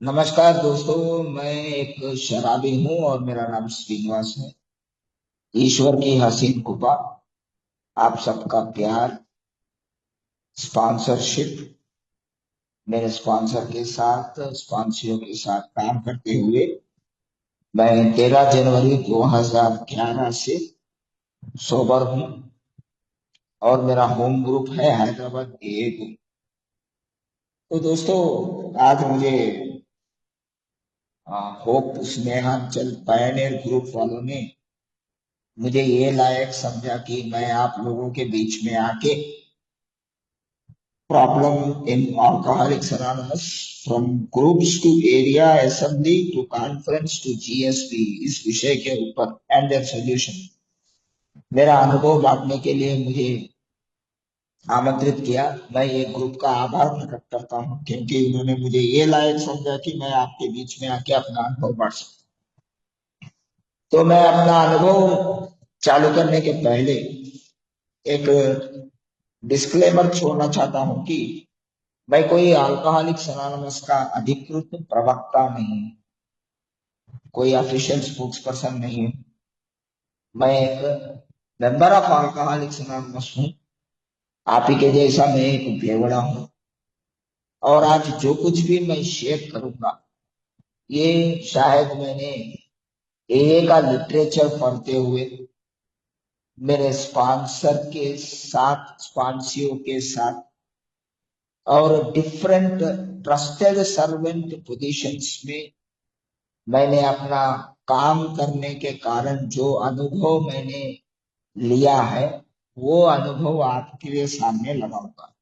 नमस्कार दोस्तों, मैं एक शराबी हूँ और मेरा नाम श्रीनिवास है। ईश्वर की हसीन कृपा, आप सबका प्यार, स्पॉन्सरशिप, मेरे स्पॉन्सर के साथ स्पॉन्सरों के साथ काम करते हुए मैं 13 जनवरी 2011 से सोबर हूँ और मेरा होम ग्रुप है हैदराबाद ए ग्रुप। तो दोस्तों, आज मुझे होप स्नेहांचल पायनियर ग्रुप वालों ने मुझे ये लायक समझा कि मैं आप लोगों के बीच में आके problem in Alcoholics Anonymous from groups to area assembly to conference to GSP इस विषय के ऊपर एंड देयर सॉल्यूशन मेरा अनुभव बांटने के लिए मुझे आमंत्रित किया। मैं ये ग्रुप का आभार प्रकट करता हूँ क्योंकि उन्होंने मुझे ये लायक समझा कि मैं आपके बीच में आके अपना अनुभव बांट सकता। तो मैं अपना अनुभव चालू करने के पहले एक डिस्क्लेमर छोड़ना चाहता हूँ कि मैं कोई अल्कोहलिक्स अनोनिमस का अधिकृत प्रवक्ता नहीं, कोई ऑफिशियल स्पोक्स पर्सन नहीं हूँ। मैं एक मेंबर ऑफ अल्कोहलिक्स अनोनिमस हूँ। आप ही के जैसा मैं एक बेवड़ा हूँ और आज जो कुछ भी मैं शेयर करूंगा ये शायद मैंने एए का लिटरेचर पढ़ते हुए मेरे स्पॉन्सर के साथ स्पॉन्सियों के साथ और डिफरेंट ट्रस्टेड सर्वेंट पोजीशंस में मैंने अपना काम करने के कारण जो अनुभव मैंने लिया है वो अनुभव आपके लिए सामने लगाऊंगा।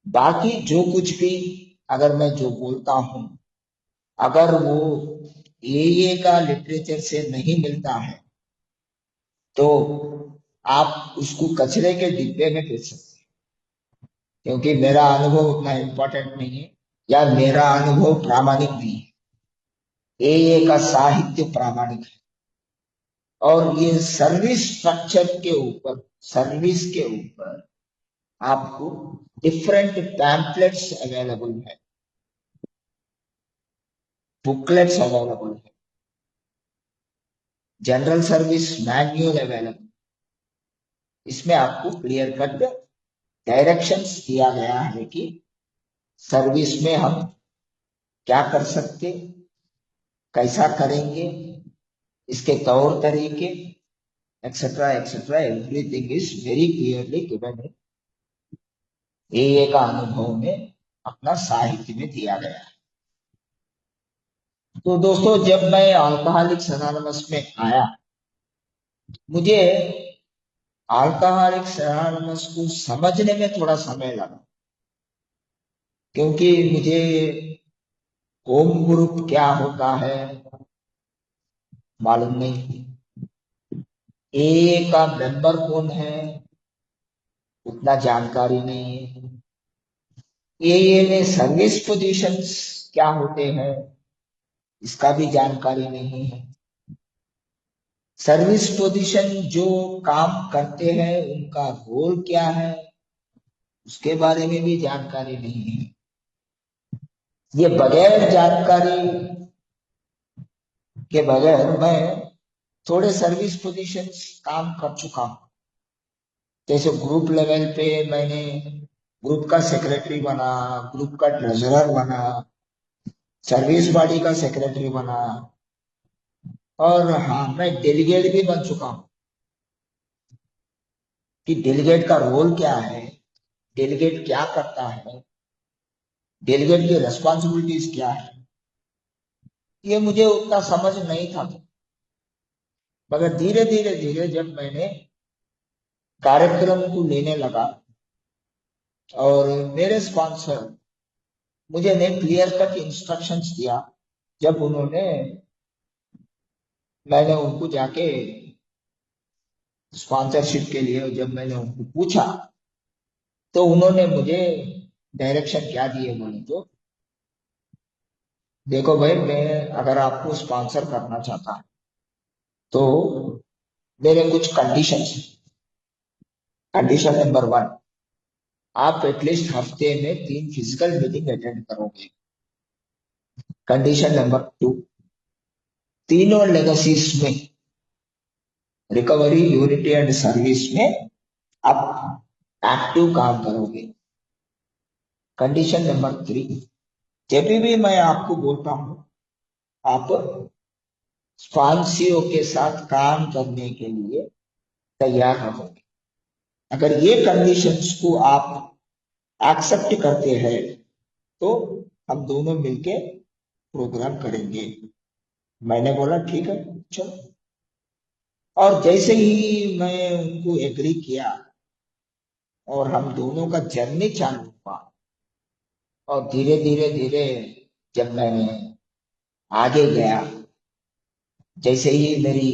बाकी जो कुछ भी अगर मैं जो बोलता हूँ अगर वो ये का लिटरेचर से नहीं मिलता है तो आप उसको कचरे के डिब्बे में फेंक सकते हैं, क्योंकि मेरा अनुभव उतना इम्पोर्टेंट नहीं है या मेरा अनुभव प्रामाणिक नहीं है। ये का साहित्य प्रामाणिक है और ये सर्विस स्ट्रक्चर के ऊपर सर्विस के ऊपर आपको डिफरेंट पैम्पलेट्स अवेलेबल है, बुकलेट्स अवेलेबल है, जनरल सर्विस मैन्युअल अवेलेबल। इसमें आपको क्लियर कट डायरेक्शंस दिया गया है कि सर्विस में हम क्या कर सकते, कैसा करेंगे, इसके तौर तरीके etcetera etcetera everything is very clearly given है। ये का अनुभव में अपना साहित्य में दिया गया है। तो दोस्तों, जब मैं अल्कोहलिक्स एनोनिमस में आया मुझे अल्कोहलिक्स एनोनिमस को समझने में थोड़ा समय लगा, क्योंकि मुझे होम ग्रुप क्या होता है मालूम नहीं, ए का मेंबर कौन है उतना जानकारी नहीं है, ए में सर्विस पोजीशंस क्या होते हैं इसका भी जानकारी नहीं है, सर्विस पोजीशन जो काम करते हैं उनका रोल क्या है उसके बारे में भी जानकारी नहीं है। ये बगैर जानकारी के बगैर मैं थोड़े सर्विस पोजीशंस काम कर चुका हूँ। जैसे ग्रुप लेवल पे मैंने ग्रुप का सेक्रेटरी बना, ग्रुप का ट्रेजरर बना, सर्विस बॉडी का सेक्रेटरी बना और हाँ मैं डेलीगेट भी बन चुका हूँ कि डेलीगेट का रोल क्या है, डेलीगेट क्या करता है, डेलीगेट की रेस्पॉन्सिबिलिटीज क्या है, ये मुझे उतना समझ नहीं था। मगर धीरे धीरे धीरे जब मैंने कार्यक्रम को लेने लगा और मेरे स्पॉन्सर मुझे ने क्लियर कट इंस्ट्रक्शंस दिया, जब उन्होंने मैंने उनको जाके स्पॉन्सरशिप के लिए जब मैंने उनको पूछा तो उन्होंने मुझे डायरेक्शन क्या दिए बोले तो देखो भाई, मैं अगर आपको स्पॉन्सर करना चाहता तो मेरे कुछ कंडीशंस। कंडीशन नंबर वन, आप एटलीस्ट हफ्ते में 3 फिजिकल मीटिंग अटेंड करोगे। कंडीशन नंबर 2, तीनों लेगेसीज में रिकवरी, यूनिटी एंड सर्विस में आप एक्टिव काम करोगे। कंडीशन नंबर 3, जब भी मैं आपको बोलता हूं आप स्पॉन्सियों के साथ काम करने के लिए तैयार रहोगे। अगर ये कंडीशंस को आप एक्सेप्ट करते हैं तो हम दोनों मिलके प्रोग्राम करेंगे। मैंने बोला ठीक है चलो, और जैसे ही मैं उनको एग्री किया और हम दोनों का जर्नी चालू हुआ, और धीरे धीरे धीरे जब मैं आगे गया, जैसे ही मेरी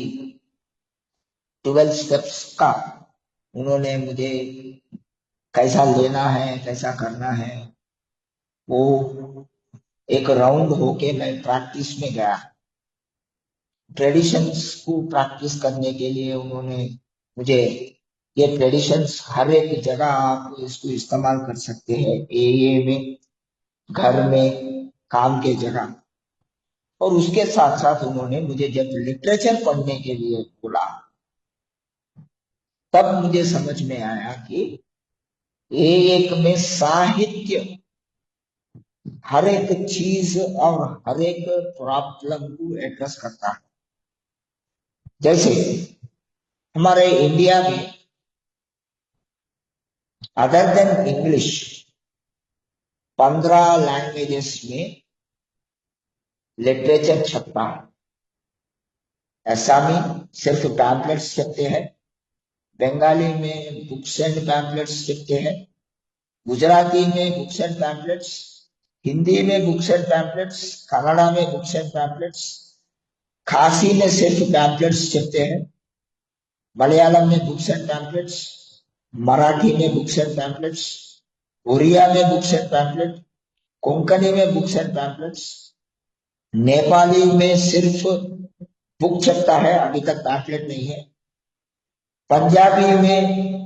12 स्टेप्स का उन्होंने मुझे कैसा लेना है कैसा करना है, वो एक राउंड होके मैं प्रैक्टिस में गया। ट्रेडिशंस को प्रैक्टिस करने के लिए उन्होंने मुझे, ये ट्रेडिशंस हर एक जगह आप इसको इस्तेमाल कर सकते हैं, एए में, घर में, काम के जगह। और उसके साथ साथ उन्होंने मुझे जब लिटरेचर पढ़ने के लिए बोला, तब मुझे समझ में आया कि एक में साहित्य हर एक चीज और हर एक प्रॉब्लम को एड्रेस करता है। जैसे हमारे इंडिया में अदर देन इंग्लिश 15 लैंग्वेजेस में लिटरेचर छपता है। असमी सिर्फ पैम्पलेट्स छपते हैं, बंगाली में बुक्स एंड पैम्पलेट्स छपते हैं, गुजराती में बुक्स एंड पैम्पलेट्स, हिंदी में बुक्स एंड पैम्पलेट्स, कन्नड़ा में बुक्स एंड पैम्पलेट्स, खासी में सिर्फ पैम्पलेट्स छपते हैं, मलयालम में बुक्स एंड पैम्पलेट्स, मराठी में बुक्स एंड पैम्पलेट्स, उड़िया में बुक्स एंड पैम्पलेट, कोंकणी में बुक्स एंड पैम्पलेट्स, नेपाली में सिर्फ बुक छपता है, अभी तक पैम्पलेट नहीं है, पंजाबी में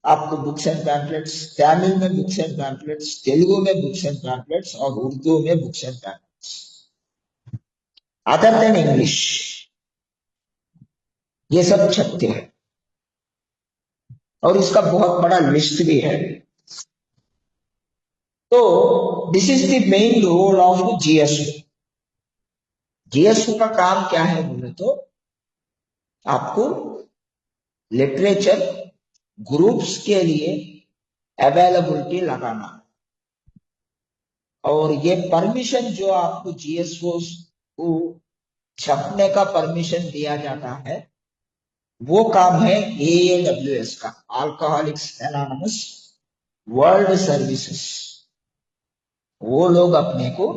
आपको बुक्स एंड पैम्पलेट्स, तमिल में बुक्स एंड पैम्पलेट्स, तेलुगु में बुक्स एंड पैम्पलेट्स, और उर्दू में books and pamphlets. Other than English ये सब छपते हैं, और इसका बहुत बड़ा लिस्ट भी है। तो this is the main role of GSO. GSO का काम क्या है बोले तो आपको लिटरेचर ग्रुप्स के लिए अवेलेबिलिटी लगाना, और ये परमिशन जो आपको जीएसओ को छपने का परमिशन दिया जाता है, वो काम है AAWS का, अल्कोहलिक्स एनोनिमस वर्ल्ड सर्विसेज। वो लोग अपने को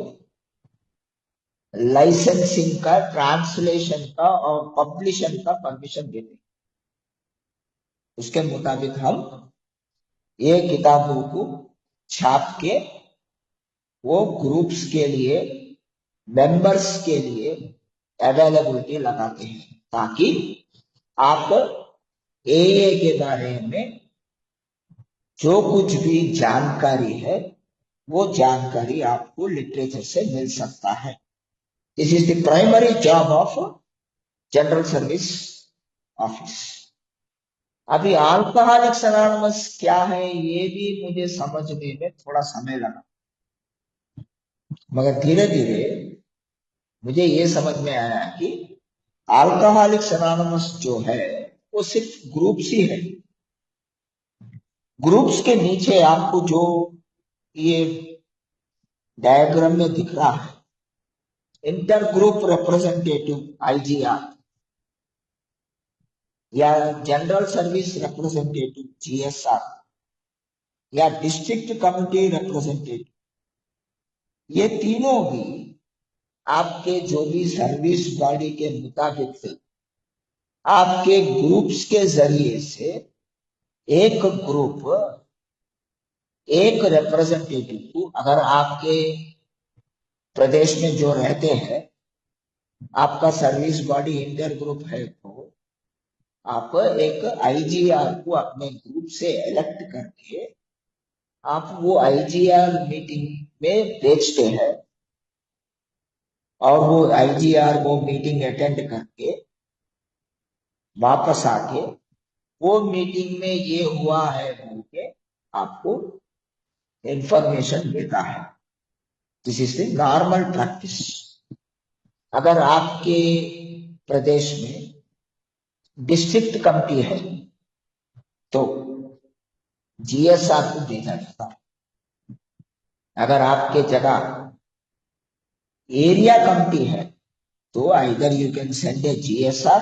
लाइसेंसिंग का, ट्रांसलेशन का और पब्लिशन का परमिशन देते हैं। उसके मुताबिक हम ये किताबों को छाप के वो ग्रुप्स के लिए, मेंबर्स के लिए अवेलेबिलिटी लगाते हैं, ताकि आप AA के बारे में जो कुछ भी जानकारी है वो जानकारी आपको लिटरेचर से मिल सकता है। This is the primary job of general service office. अभी अल्कोहलिक्स एनोनिमस क्या है ये भी मुझे समझने में थोड़ा समय लगा, मगर धीरे धीरे मुझे ये समझ में आया कि अल्कोहलिक्स एनोनिमस जो है वो सिर्फ ग्रुप्स ही है। ग्रुप्स के नीचे आपको जो ये डायग्राम में दिख रहा है, इंटर ग्रुप रिप्रेजेंटेटिव IGR या जनरल सर्विस रिप्रेजेंटेटिव GSR या डिस्ट्रिक्ट कमिटी रिप्रेजेंटेटिव, ये तीनों भी आपके जो भी सर्विस बॉडी के मुताबिक से आपके ग्रुप्स के जरिए से एक ग्रुप एक रिप्रेजेंटेटिव को, अगर आपके प्रदेश में जो रहते हैं आपका सर्विस बॉडी इंटर ग्रुप है, तो आप एक IGR को अपने ग्रुप से इलेक्ट करके आप वो IGR मीटिंग में भेजते हैं, और वो IGR वो मीटिंग अटेंड करके वापस आके वो मीटिंग में ये हुआ है बोल के आपको इंफॉर्मेशन देता है। This is the normal practice. अगर आपके प्रदेश में डिस्ट्रिक्ट कमिटी है तो GS आपको भेजा जाता है। अगर आपके जगह एरिया कमिटी है तो either you can send A GSR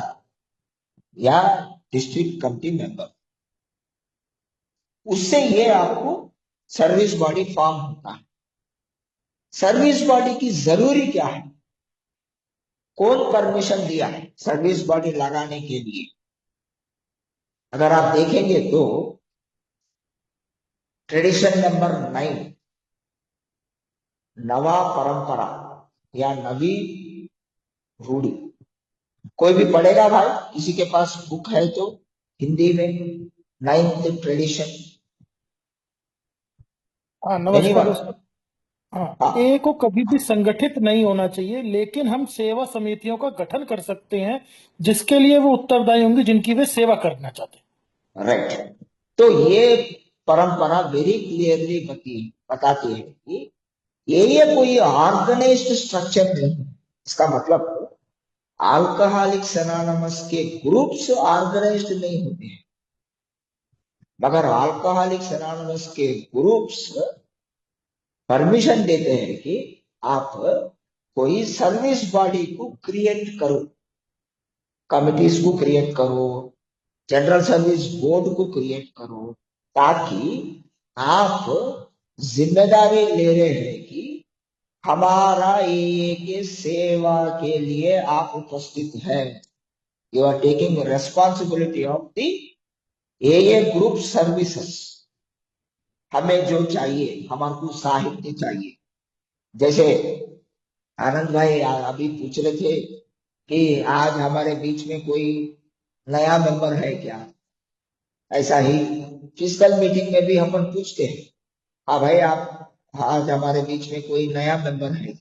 या डिस्ट्रिक्ट कमिटी मेंबर। उससे ये आपको सर्विस बॉडी फॉर्म होता है। सर्विस बॉडी की जरूरी क्या है, कौन परमिशन दिया है सर्विस बॉडी लगाने के लिए? अगर आप देखेंगे तो ट्रेडिशन नंबर 9 नवा परंपरा या नवी रूढ़ी, कोई भी पढ़ेगा भाई, किसी के पास बुक है तो हिंदी में 9th ट्रेडिशन। हाँ नमस्कार एनीवन? उस्ताद। हाँ, हाँ, ए को कभी भी संगठित नहीं होना चाहिए, लेकिन हम सेवा समितियों का गठन कर सकते हैं जिसके लिए वो उत्तरदायी होंगे, जिनकी वे सेवा करना चाहते राइट। तो ये परंपरा वेरी क्लियरली बताती है कि ये कोई ऑर्गेनाइज्ड स्ट्रक्चर नहीं है। इसका मतलब अल्कोहलिक्स एनोनिमस के ग्रुप्स ऑर्गेनाइज्ड नहीं होते हैं, मगर अल्कोहलिक्स एनोनिमस के ग्रुप्स परमिशन देते हैं कि आप कोई सर्विस बॉडी को क्रिएट करो, कमिटीज को क्रिएट करो, जनरल सर्विस बोर्ड को क्रिएट करो, ताकि आप जिम्मेदारी ले रहे हैं कि हमारा ये के सेवा के लिए आप उपस्थित हैं। You are taking responsibility of the AA group services. हमें जो चाहिए, हमारे को साहित्य चाहिए। जैसे आनंद भाई अभी पूछ रहे थे कि आज हमारे बीच में कोई नया मेंबर है क्या, ऐसा ही फिजिकल मीटिंग में भी हम पूछते हैं, हाँ भाई आप आज हमारे बीच में कोई नया मेंबर है?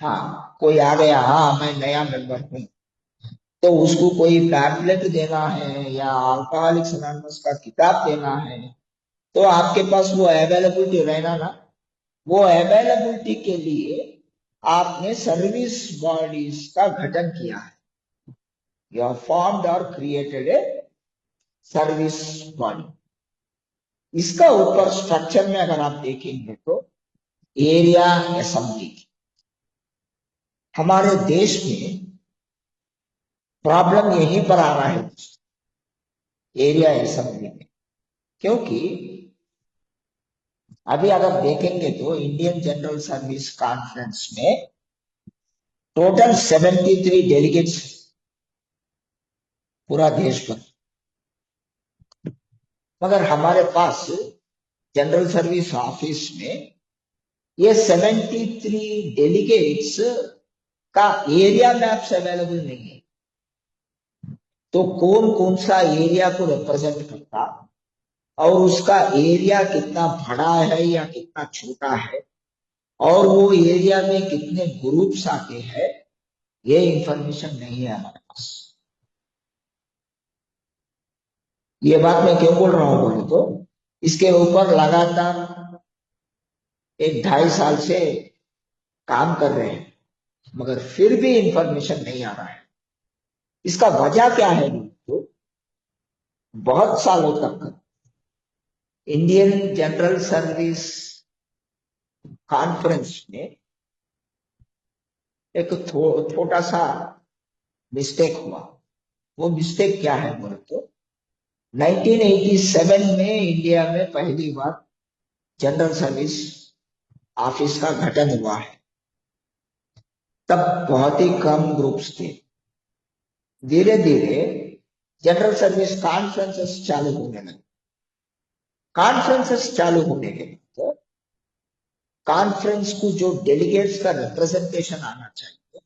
हाँ, कोई आ गया, हाँ मैं नया मेंबर हूँ, तो उसको कोई पैम्पलेट देना है या अल्कोहलिक्स एनोनिमस का किताब देना है, तो आपके पास वो अवेलेबिलिटी रहना ना। वो अवेलेबिलिटी के लिए आपने सर्विस बॉडीज का गठन किया है। यू आर फॉर्म्ड और क्रिएटेड ए सर्विस बॉडी। इसका ऊपर स्ट्रक्चर में अगर आप देखेंगे तो एरिया असेंबली। हमारे देश में प्रॉब्लम यहीं पर आ रहा है, एरिया असेंबली में। क्योंकि अभी अगर देखेंगे तो इंडियन जनरल सर्विस कॉन्फ्रेंस में टोटल 73 डेलीगेट्स पूरा देश पर, मगर हमारे पास जनरल सर्विस ऑफिस में ये 73 डेलीगेट्स का एरिया मैप्स अवेलेबल नहीं है। तो कौन कौन सा एरिया को रिप्रेजेंट करता और उसका एरिया कितना बड़ा है या कितना छोटा है और वो एरिया में कितने ग्रुप्स आते हैं, ये इंफॉर्मेशन नहीं है हमारे पास। ये बात मैं क्यों बोल रहा हूं बोले तो इसके ऊपर लगातार 1-2.5 साल से काम कर रहे हैं, मगर फिर भी इंफॉर्मेशन नहीं आ रहा है। इसका वजह क्या है तो बहुत सालों तक इंडियन जनरल सर्विस कॉन्फ्रेंस में एक छोटा सा मिस्टेक हुआ। वो मिस्टेक क्या है बोले तो 1987 में इंडिया में पहली बार जनरल सर्विस ऑफिस का गठन हुआ है। तब बहुत ही कम ग्रुप्स थे। धीरे धीरे जनरल सर्विस कॉन्फ्रेंसेस चालू होने लगे। कॉन्फ्रेंसेस चालू होने के बाद कॉन्फ्रेंस को जो डेलीगेट्स का रिप्रेजेंटेशन आना चाहिए,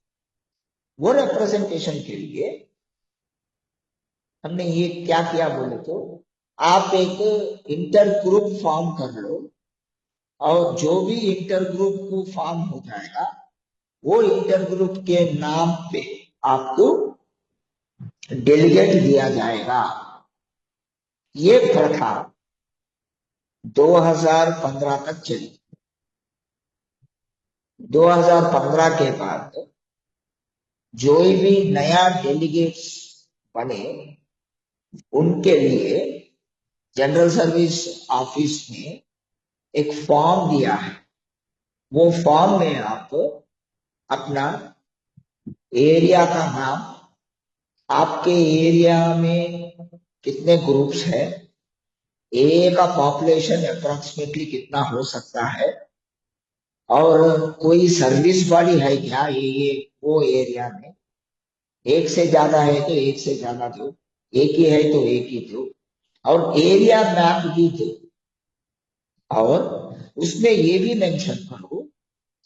वो रिप्रेजेंटेशन के लिए हमने ये क्या किया बोले तो आप एक इंटर ग्रुप फॉर्म कर लो और जो भी इंटर ग्रुप को फॉर्म हो जाएगा वो इंटरग्रुप के नाम पे आपको डेलीगेट दिया जाएगा। ये प्रथा 2015 तक चली। 2015 के बाद जो भी नया डेलीगेट्स बने उनके लिए जनरल सर्विस ऑफिस ने एक फॉर्म दिया है। वो फॉर्म में आप अपना एरिया का नाम, आपके एरिया में कितने ग्रुप्स है, एरिया का पॉपुलेशन अप्रोक्सीमेटली कितना हो सकता है, और कोई सर्विस बॉडी है क्या ये वो एरिया में, एक से ज्यादा है तो एक से ज्यादा दो, एक ही है तो एक ही दो, और एरिया मैप भी दो। और उसमें ये भी मेंशन करो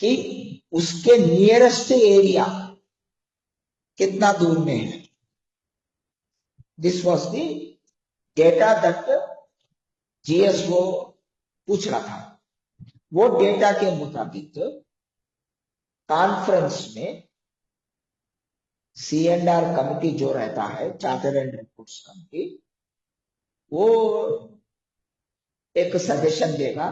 कि उसके नियरेस्ट एरिया कितना दूर में है। This was the data that GSO पूछ रहा था। वो डेटा के मुताबिक कॉन्फ्रेंस में C&R कमिटी जो रहता है, चार्टर एंड रिपोर्ट्स कमिटी, वो एक सजेशन देगा,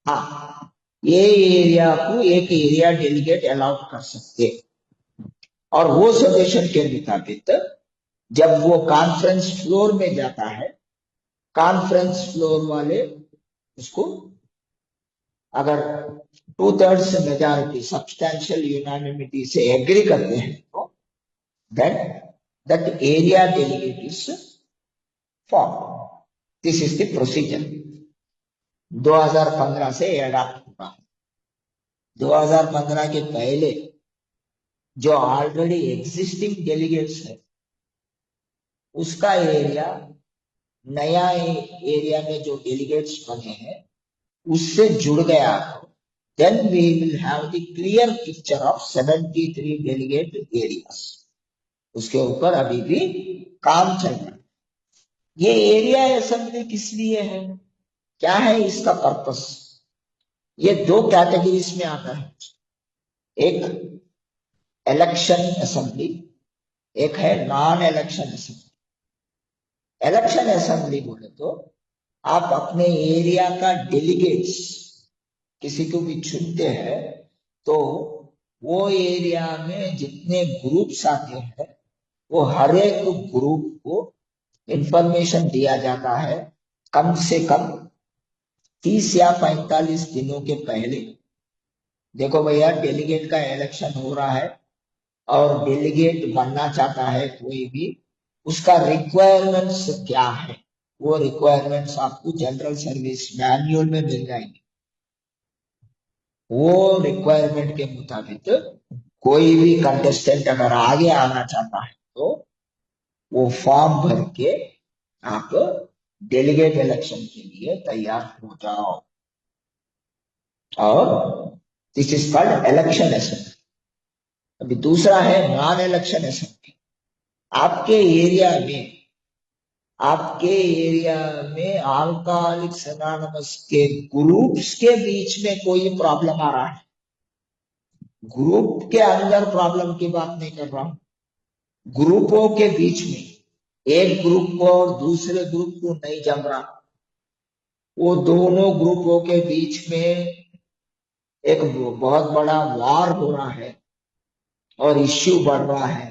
हाँ ये एरिया को एक एरिया डेलीगेट अलाउड कर सकते, और वो सजेशन के मुताबिक जब वो कॉन्फ्रेंस फ्लोर में जाता है, कॉन्फ्रेंस फ्लोर वाले उसको अगर 2/3 मेजॉरिटी सब्सटैंशियल यूनानिमिटी से एग्री करते हैं तो that area delegate is formed. This is the procedure. 2015 से एडॉप्ट हुआ। 2015 के पहले जो ऑलरेडी एग्जिस्टिंग डेलीगेट्स है उसका एरिया नया एरिया में जो डेलीगेट्स बने हैं उससे जुड़ गया, then we will have the clear picture of 73 delegate areas. उसके ऊपर अभी भी काम चल रहा है। ये एरिया असेंबली किस लिए है, क्या है इसका पर्पस? ये दो कैटेगरीज में आता है, एक इलेक्शन असेंबली, एक है non election assembly. Election assembly बोले तो आप अपने एरिया का डेलीगेट्स किसी को भी चुनते हैं तो वो एरिया में जितने ग्रुप्स आते हैं वो हर एक ग्रुप को इंफॉर्मेशन दिया जाता है कम से कम 30 या 45 दिनों के पहले। देखो भैया, डेलीगेट का इलेक्शन हो रहा है और डेलीगेट बनना चाहता है कोई भी, उसका रिक्वायरमेंट्स क्या है, वो रिक्वायरमेंट्स आपको जनरल सर्विस मैन्युअल में मिल जाएंगे। वो रिक्वायरमेंट के मुताबिक कोई भी कंटेस्टेंट अगर आगे आना चाहता है तो वो फॉर्म भर के आप डेलीगेट इलेक्शन के लिए तैयार हो जाओ। और this is called election assembly. अभी दूसरा है नॉन इलेक्शन असेंबली। आपके एरिया में अल्कोहलिक्स एनोनिमस के ग्रुप्स के बीच में कोई प्रॉब्लम आ रहा है, ग्रुप के अंदर प्रॉब्लम की बात नहीं कर रहा हूं, ग्रुपों के बीच में एक ग्रुप को और दूसरे ग्रुप को नहीं जम रहा, वो दोनों ग्रुपों के बीच में एक बहुत बड़ा वार हो रहा है और इश्यू बढ़ रहा है,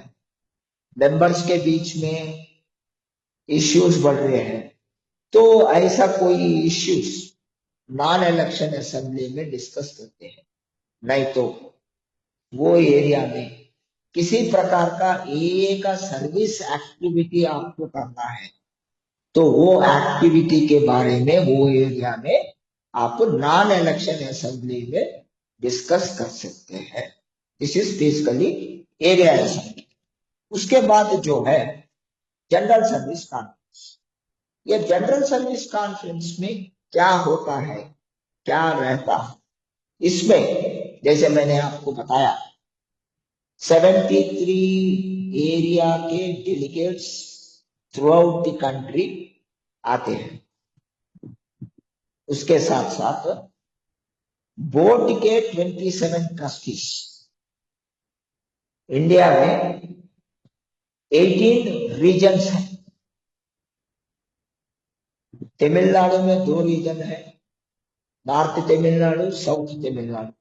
मेंबर्स के बीच में इश्यूज बढ़ रहे हैं, तो ऐसा कोई इश्यूज नॉन इलेक्शन असेंबली में डिस्कस करते हैं। नहीं तो वो एरिया में किसी प्रकार का एए का सर्विस एक्टिविटी आपको करना है तो वो एक्टिविटी के बारे में वो एरिया में आप नॉन इलेक्शन असेंबली में डिस्कस कर सकते हैं। This is basically area assembly. उसके बाद जो है जनरल सर्विस कॉन्फ्रेंस। ये जनरल सर्विस कॉन्फ्रेंस में क्या होता है, क्या रहता है, इसमें जैसे मैंने आपको बताया 73 एरिया के delegates through out the country आते हैं। उसके साथ साथ बोर्ड के 27 ट्रस्टीज इंडिया में 18 रीजन्स हैं। तमिलनाडु में 2 रीजन है, नॉर्थ तमिलनाडु, साउथ तमिलनाडु।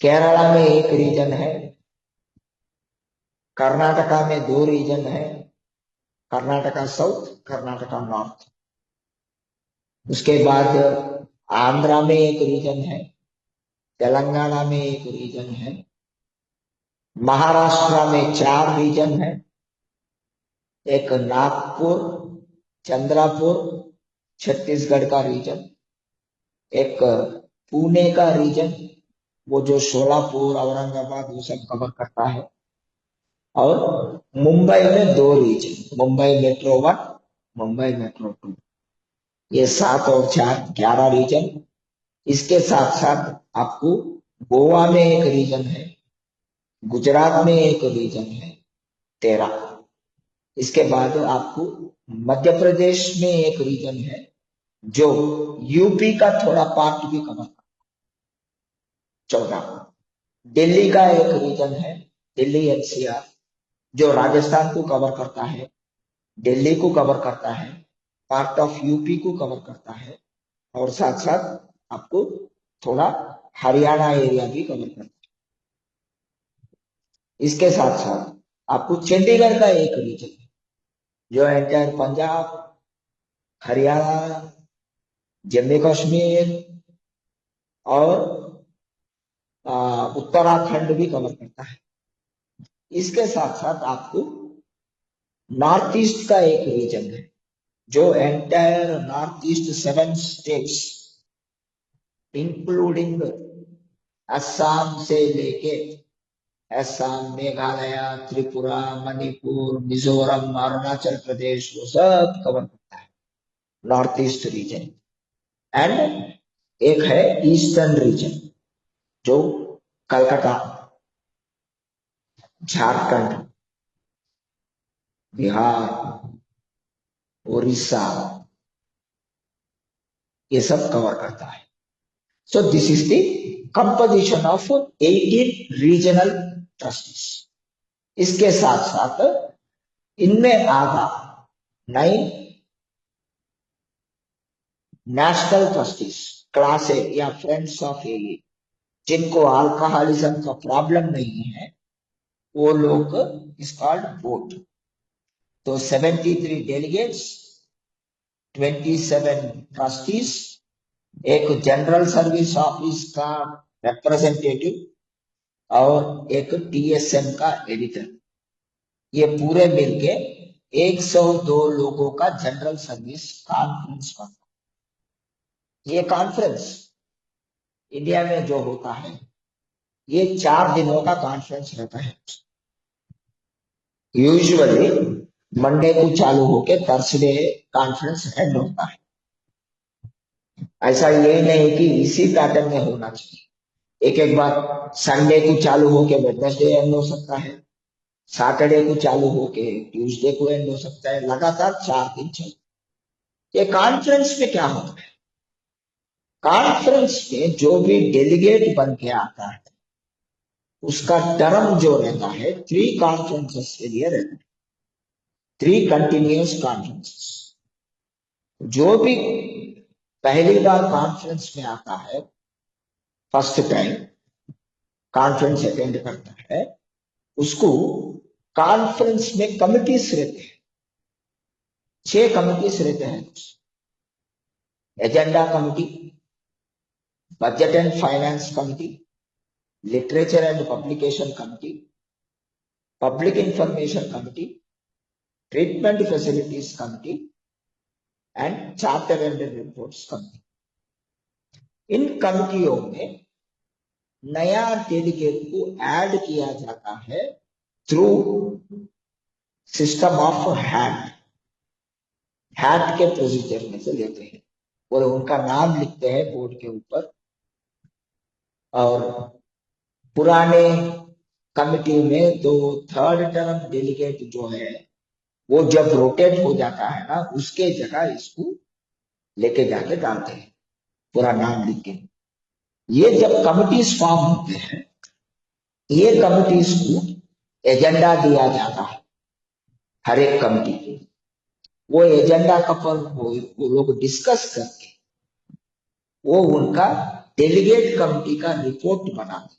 केरला में 1 रीजन है, कर्नाटका में 2 रीजन है, कर्नाटका साउथ, कर्नाटका नॉर्थ। उसके बाद आंध्रा में 1 रीजन है, तेलंगाना में 1 रीजन है, महाराष्ट्र में 4 रीजन है, एक नागपुर, चंद्रपुर, छत्तीसगढ़ का रीजन, एक पुणे का रीजन, वो जो सोलापुर, औरंगाबाद वो सब कवर करता है, और मुंबई में 2 region, Mumbai metro 1, Mumbai metro 2। ये 7 और 4 11 रीजन। इसके साथ साथ आपको गोवा में 1 रीजन है, गुजरात में 1 रीजन है, 13। इसके बाद आपको मध्य प्रदेश में 1 रीजन है, जो यूपी का थोड़ा पार्ट भी कवर करता है, 14। दिल्ली का 1 रीजन है, दिल्ली एनसीआर, जो राजस्थान को कवर करता है, दिल्ली को कवर करता है, पार्ट ऑफ यूपी को कवर करता है, और साथ साथ आपको थोड़ा हरियाणा एरिया भी कवर करता है। इसके साथ साथ आपको चंडीगढ़ का 1 रीजन है, जो एंटायर पंजाब, हरियाणा, जम्मू कश्मीर और उत्तराखंड भी कवर करता है। इसके साथ साथ आपको नॉर्थ ईस्ट का 1 रीजन है, जो entire north east 7 states including Assam से लेके असम, मेघालय, त्रिपुरा, मणिपुर, मिजोरम, अरुणाचल प्रदेश, वो सब कवर करता है, नॉर्थ ईस्ट रीजन। एंड एक है ईस्टर्न रीजन, जो कलकत्ता, झारखंड, बिहार, उड़ीसा, ये सब कवर करता है। So this is the composition of 18 regional trustees. इसके साथ साथ इनमें आधा 9 नेशनल ट्रस्टीज, क्लास ए या फ्रेंड्स ऑफ ए, जिनको अल्कोहलिज्म का प्रॉब्लम नहीं है, वो लोग इज कॉल्ड वोट। तो 73 डेलीगेट्स, 27 ट्रस्टीज, एक जनरल सर्विस ऑफिस का रिप्रेजेंटेटिव और एक टीएसएम का एडिटर, ये पूरे मिलके 102 लोगों का जनरल सर्विस कॉन्फ्रेंस बनता है। ये कॉन्फ्रेंस इंडिया में जो होता है, ये 4 दिनों का कॉन्फ्रेंस रहता है। यूजुअली मंडे को चालू होके थर्सडे कॉन्फ्रेंस एंड होता है। ऐसा ये नहीं कि इसी पैटर्न में होना चाहिए। एक एक बार संडे को चालू होके वेडनेसडे एंड हो सकता है, सैटरडे को चालू होके ट्यूसडे को एंड हो सकता है, लगातार 4 दिन चलता। ये कॉन्फ्रेंस में क्या होता है, कॉन्फ्रेंस में जो भी डेलीगेट बन के आता है, उसका टर्म जो रहता है 3 कॉन्फ्रेंसेस के लिए रहता है, 3 कंटिन्यूअस कॉन्फ्रेंसेस। जो भी पहली बार कॉन्फ्रेंस में आता है, फर्स्ट टाइम कॉन्फ्रेंस अटेंड करता है, उसको कॉन्फ्रेंस में कमिटीज रहते हैं, 6 कमिटीज रहते हैं। Agenda committee, budget and finance committee, literature and publication committee, public information committee, treatment facilities committee and charter and reports committee. इन कमिटियों में नया डेलीगेट को ऐड किया जाता है थ्रू सिस्टम ऑफ हैट के प्रोसीजर में से लेते हैं और उनका नाम लिखते हैं बोर्ड के ऊपर। और पुराने कमिटी में तो 3rd टर्म डेलीगेट जो है, वो जब रोटेट हो जाता है ना, उसके जगह इसको लेके जाके डालते हैं पूरा नाम लिख के। ये जब कमिटीज फॉर्म होते हैं, ये कमिटीज को एजेंडा दिया जाता है हर एक कमिटी को। वो एजेंडा का पर वो लोग डिस्कस करके वो उनका डेलीगेट कमिटी का रिपोर्ट बनाते।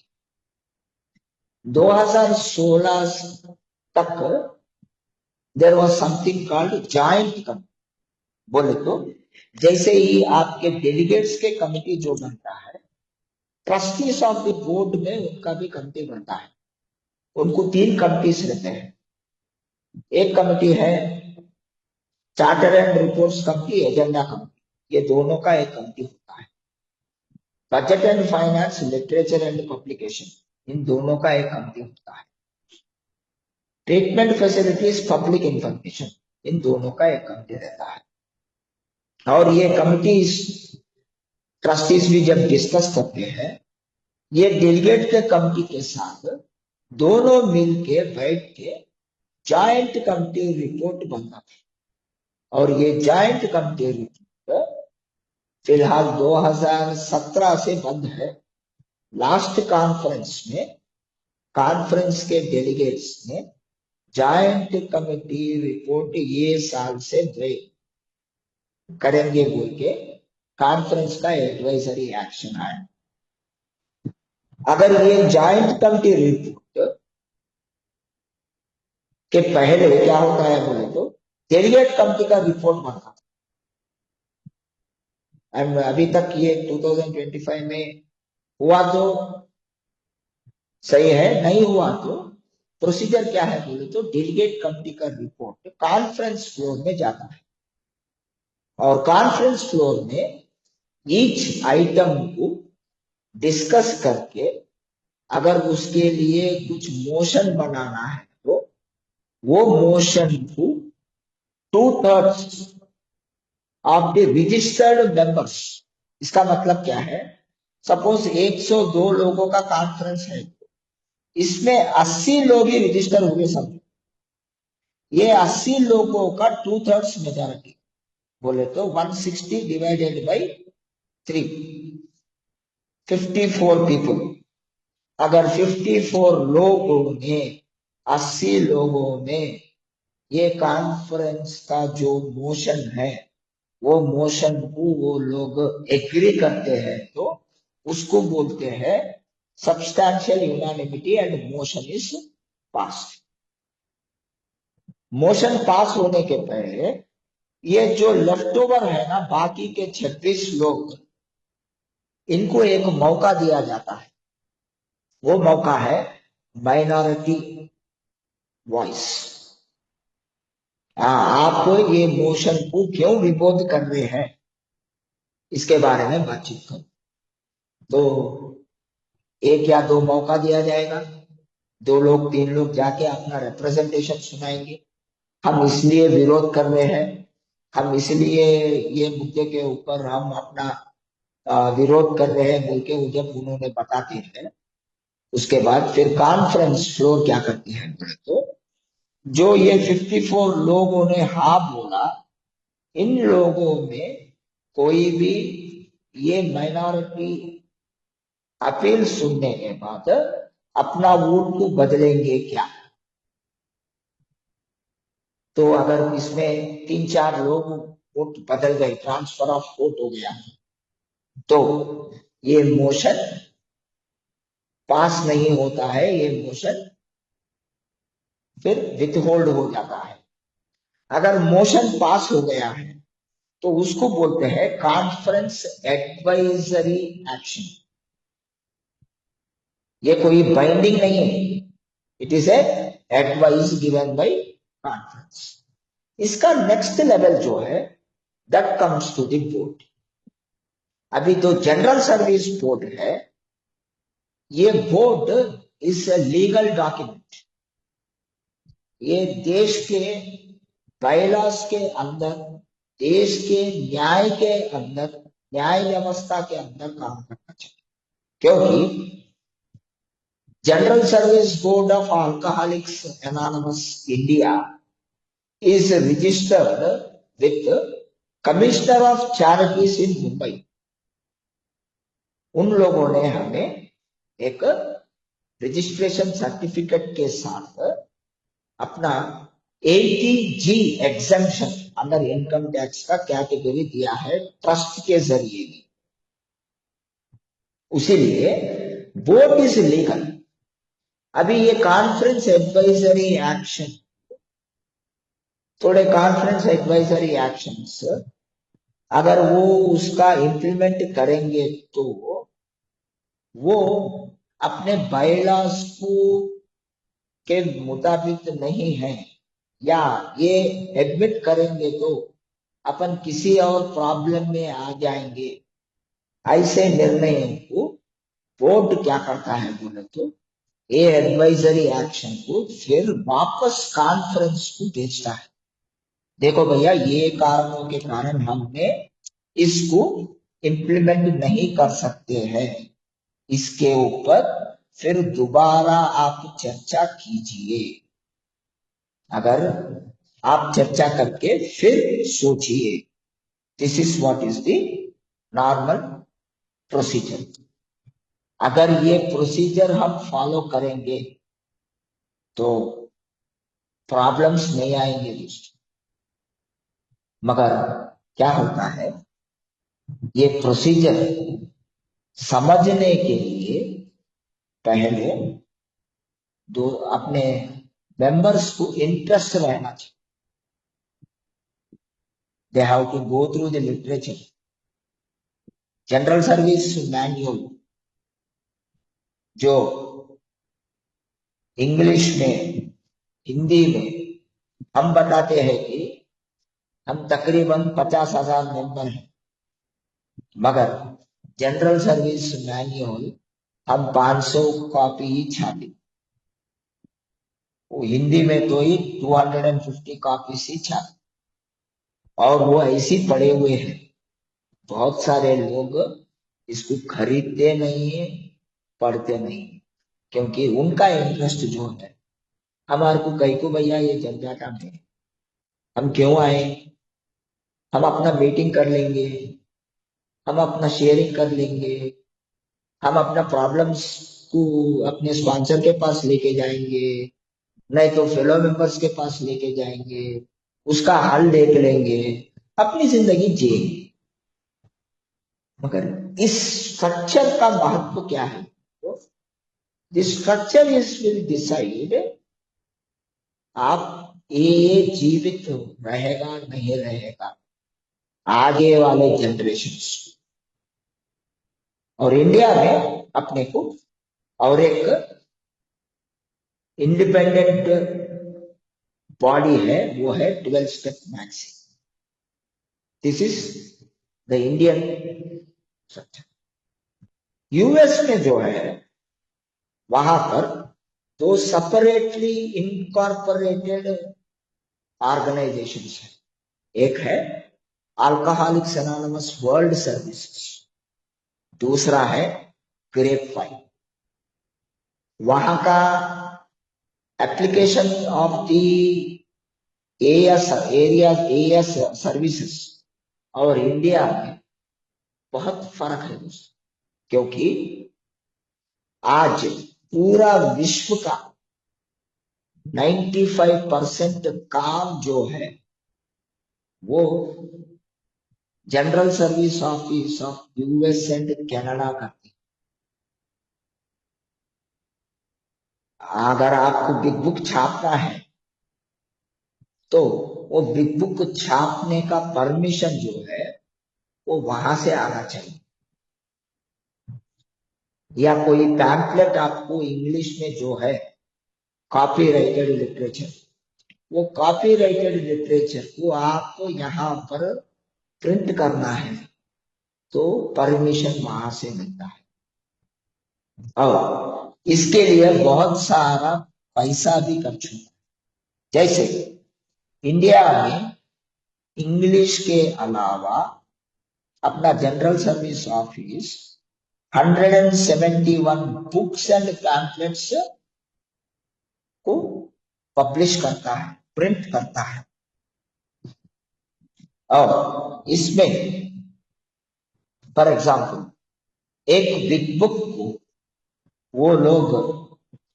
2016 तक there was something called joint committee. बोले तो जैसे ही आपके डेलीगेट्स के कमिटी जो बनता है, ट्रस्टीज ऑफ द बोर्ड में उनका भी कमिटी बनता है। उनको 3 कमिटीज रहते हैं। एक कमिटी है charter and reports committee, agenda committee, ये दोनों का एक कमिटी होता है। Budget and finance, literature and publication, इन दोनों का एक कमिटी होता है। ट्रीटमेंट फैसिलिटीज, पब्लिक इंफॉर्मेशन, इन दोनों का एक कमिटी रहता है। और ये कमिटीज ट्रस्टीज भी जब डिस्कस करते हैं, ये डेलीगेट के कमिटी के साथ दोनों मिलके बैठ के जॉइंट कमिटी रिपोर्ट बनाते हैं। और ये जॉइंट कमिटी रिपोर्ट फिलहाल 2017 से बंद है। लास्ट कॉन्फ्रेंस में कॉन्फ्रेंस के डेलीगेट्स ने जॉइंट कमिटी रिपोर्ट ये साल से करेंगे बोल के कॉन्फ्रेंस का एडवाइजरी एक्शन आया। अगर ये जॉइंट कमिटी रिपोर्ट के पहले क्या होता है बोले तो डेलीगेट कमिटी का रिपोर्ट बनता है। अभी तक ये 2025 में हुआ तो सही है, नहीं हुआ तो प्रोसीजर क्या है बोले तो डेलीगेट कमिटी का रिपोर्ट कॉन्फ्रेंस फ्लोर में जाता है। और कॉन्फ्रेंस फ्लोर में ईच आइटम को डिस्कस करके अगर उसके लिए कुछ मोशन बनाना है तो वो मोशन को 2/3 ऑफ द रजिस्टर्ड मेंबर्स, इसका मतलब क्या है, सपोज 102 लोगों का कॉन्फ्रेंस है, इसमें 80 लोग ही रजिस्टर हुए सब। ये 80 लोगों का 2/3 मेजॉरिटी बोले तो 160 डिवाइडेड बाई 3, 54 पीपल। अगर 54 लोगों ने 80 लोगों में ये कॉन्फ्रेंस का जो मोशन है वो मोशन को वो लोग एग्री करते हैं तो उसको बोलते हैं substantial unanimity and motion is pass. Motion pass होने के पहले ये जो लेफ्ट ओवर है ना, बाकी के 36 लोग, इनको एक मौका दिया जाता है। वो मौका है माइनॉरिटी वॉइस। आप ये मोशन को क्यों विरोध कर रहे हैं इसके बारे में बातचीत करो। तो 1 या 2 मौका दिया जाएगा, 2 लोग 3 लोग जाके अपना रिप्रेजेंटेशन सुनाएंगे, हम इसलिए विरोध कर रहे हैं, हम इसलिए ये मुद्दे के ऊपर हम अपना विरोध कर रहे हैं बोल के जब उन्होंने बताते हैं, उसके बाद फिर कॉन्फ्रेंस फ्लोर क्या करती है तो जो ये 54 लोगों ने हाँ बोला, इन लोगों में कोई भी ये माइनॉरिटी अपील सुनने के बाद अपना वोट को बदलेंगे क्या। तो अगर इसमें 3-4 लोग वोट बदल गए, ट्रांसफर ऑफ वोट हो गया, तो ये मोशन पास नहीं होता है, ये मोशन फिर विथहोल्ड हो जाता है। अगर मोशन पास हो गया है तो उसको बोलते हैं कॉन्फ्रेंस एडवाइजरी एक्शन। ये कोई बाइंडिंग नहीं है, it is a advice given by conference. इसका नेक्स्ट लेवल जो है that comes to the board. अभी तो जनरल सर्विस बोर्ड है, ये board is a legal document. ये देश के बायलॉज के अंदर, देश के न्याय के अंदर, न्याय व्यवस्था के अंदर काम करना चाहिए। क्योंकि general service board of alcoholics anonymous India is registered with commissioner of charities in Mumbai. उन लोगों ने हमें एक रजिस्ट्रेशन सर्टिफिकेट के साथ अपना 80G exemption under income tax का कैटेगरी दिया है ट्रस्ट के जरिए भी। उसीलिए बोट इज लीगल। अभी ये कॉन्फ्रेंस एडवाइजरी एक्शन, थोड़े कॉन्फ्रेंस एडवाइजरी एक्शंस अगर वो उसका इम्प्लीमेंट करेंगे तो वो अपने बायलॉज को के मुताबिक नहीं है, या ये एडमिट करेंगे तो अपन किसी और प्रॉब्लम में आ जाएंगे। ऐसे निर्णयों को बोर्ड क्या करता है बोले तो ये एडवाइजरी एक्शन को फिर वापस कॉन्फ्रेंस को भेजता है। देखो भैया, ये कारणों के कारण हमने इसको इम्प्लीमेंट नहीं कर सकते हैं, इसके ऊपर फिर दोबारा आप चर्चा कीजिए। अगर आप चर्चा करके फिर सोचिए। This is what is the normal procedure. अगर ये प्रोसीजर हम फॉलो करेंगे तो प्रॉब्लम्स नहीं आएंगे दोस्तों। मगर क्या होता है, ये प्रोसीजर समझने के लिए पहले दो अपने मेंबर्स को इंटरेस्ट रहना चाहिए। They have to go through the literature. General service manual जो इंग्लिश में, हिंदी में हम बताते हैं कि हम तकरीबन 50,000 मेंबर हैं, मगर जनरल सर्विस मैन्युअल हम 500 कॉपी ही छापे। वो हिंदी में तो ही 250 कॉपी ही छापे, और वो ऐसी पड़े हुए हैं। बहुत सारे लोग इसको खरीदते नहीं है, पढ़ते नहीं है, क्योंकि उनका इंटरेस्ट जो है, हमारे को कहीं को भैया ये झंझाटा में हम क्यों आए, हम अपना मीटिंग कर लेंगे, हम अपना शेयरिंग कर लेंगे, हम अपना प्रॉब्लम्स को अपने स्पॉन्सर के पास लेके जाएंगे, नहीं तो फेलो मेंबर्स के पास लेके जाएंगे, उसका हल देख लेंगे, अपनी जिंदगी जिएंगे। मगर इस स्ट्रक्चर का महत्व क्या है? This structure is will decide आप ये जीवित रहेगा नहीं रहेगा आगे वाले जनरेशंस। और इंडिया में अपने को और एक इंडिपेंडेंट बॉडी है, वो है 12 step maxim. This is the Indian structure. US में जो है वहां पर दो सेपरेटली इनकॉर्पोरेटेड ऑर्गेनाइजेशंस है। एक है अल्कोहलिक्स एनोनिमस वर्ल्ड सर्विसेज, दूसरा है ग्रेपवाइन। वहां का application of the as services और इंडिया में बहुत फर्क है दोस्तों, क्योंकि आज पूरा विश्व का 95% काम जो है वो general service office of US and Canada करती है। अगर आपको बिग बुक छापना है तो वो बिग बुक छापने का परमिशन जो है वो वहां से आना चाहिए, या कोई पैम्पलेट आपको इंग्लिश में जो है कॉपीराइटेड लिटरेचर, वो कॉपीराइटेड लिटरेचर को आपको यहाँ पर प्रिंट करना है तो परमिशन वहां से मिलता है। और इसके लिए बहुत सारा पैसा भी खर्च होता है। जैसे इंडिया में इंग्लिश के अलावा अपना general service office 171 books and pamphlets को पब्लिश करता है, प्रिंट करता है। और इसमें फॉर एग्जाम्पल एक बिग बुक को वो लोग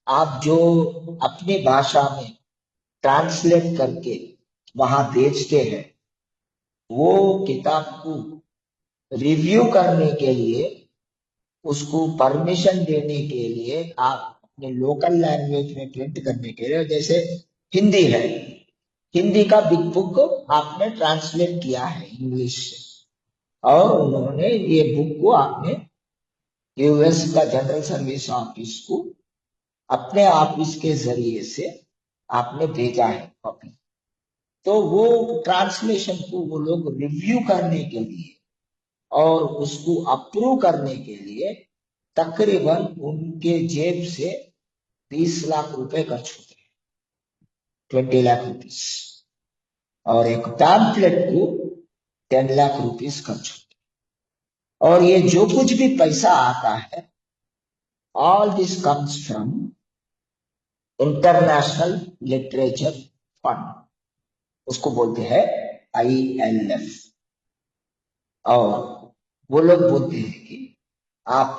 आप जो अपनी भाषा में ट्रांसलेट करके वहां भेजते हैं, वो किताब को रिव्यू करने के लिए, उसको परमिशन देने के लिए, आप अपने लोकल लैंग्वेज में प्रिंट करने के लिए, जैसे हिंदी है, हिंदी का बिग बुक आपने ट्रांसलेट किया है इंग्लिश से, और उन्होंने ये बुक को आपने यूएस का जनरल सर्विस ऑफिस को अपने ऑफिस के जरिए से आपने भेजा है कॉपी, तो वो ट्रांसलेशन को वो लोग रिव्यू करने के लिए और उसको अप्रूव करने के लिए तकरीबन उनके जेब से 20 लाख रुपए खर्च होते हैं, 20 लाख रुपीस, और एक पैम्पलेट को 10 लाख रुपीस खर्च होते हैं। और ये जो कुछ भी पैसा आता है, all this comes from international literature fund, उसको बोलते हैं ILF। और वो लोग बोलते हैं कि आप,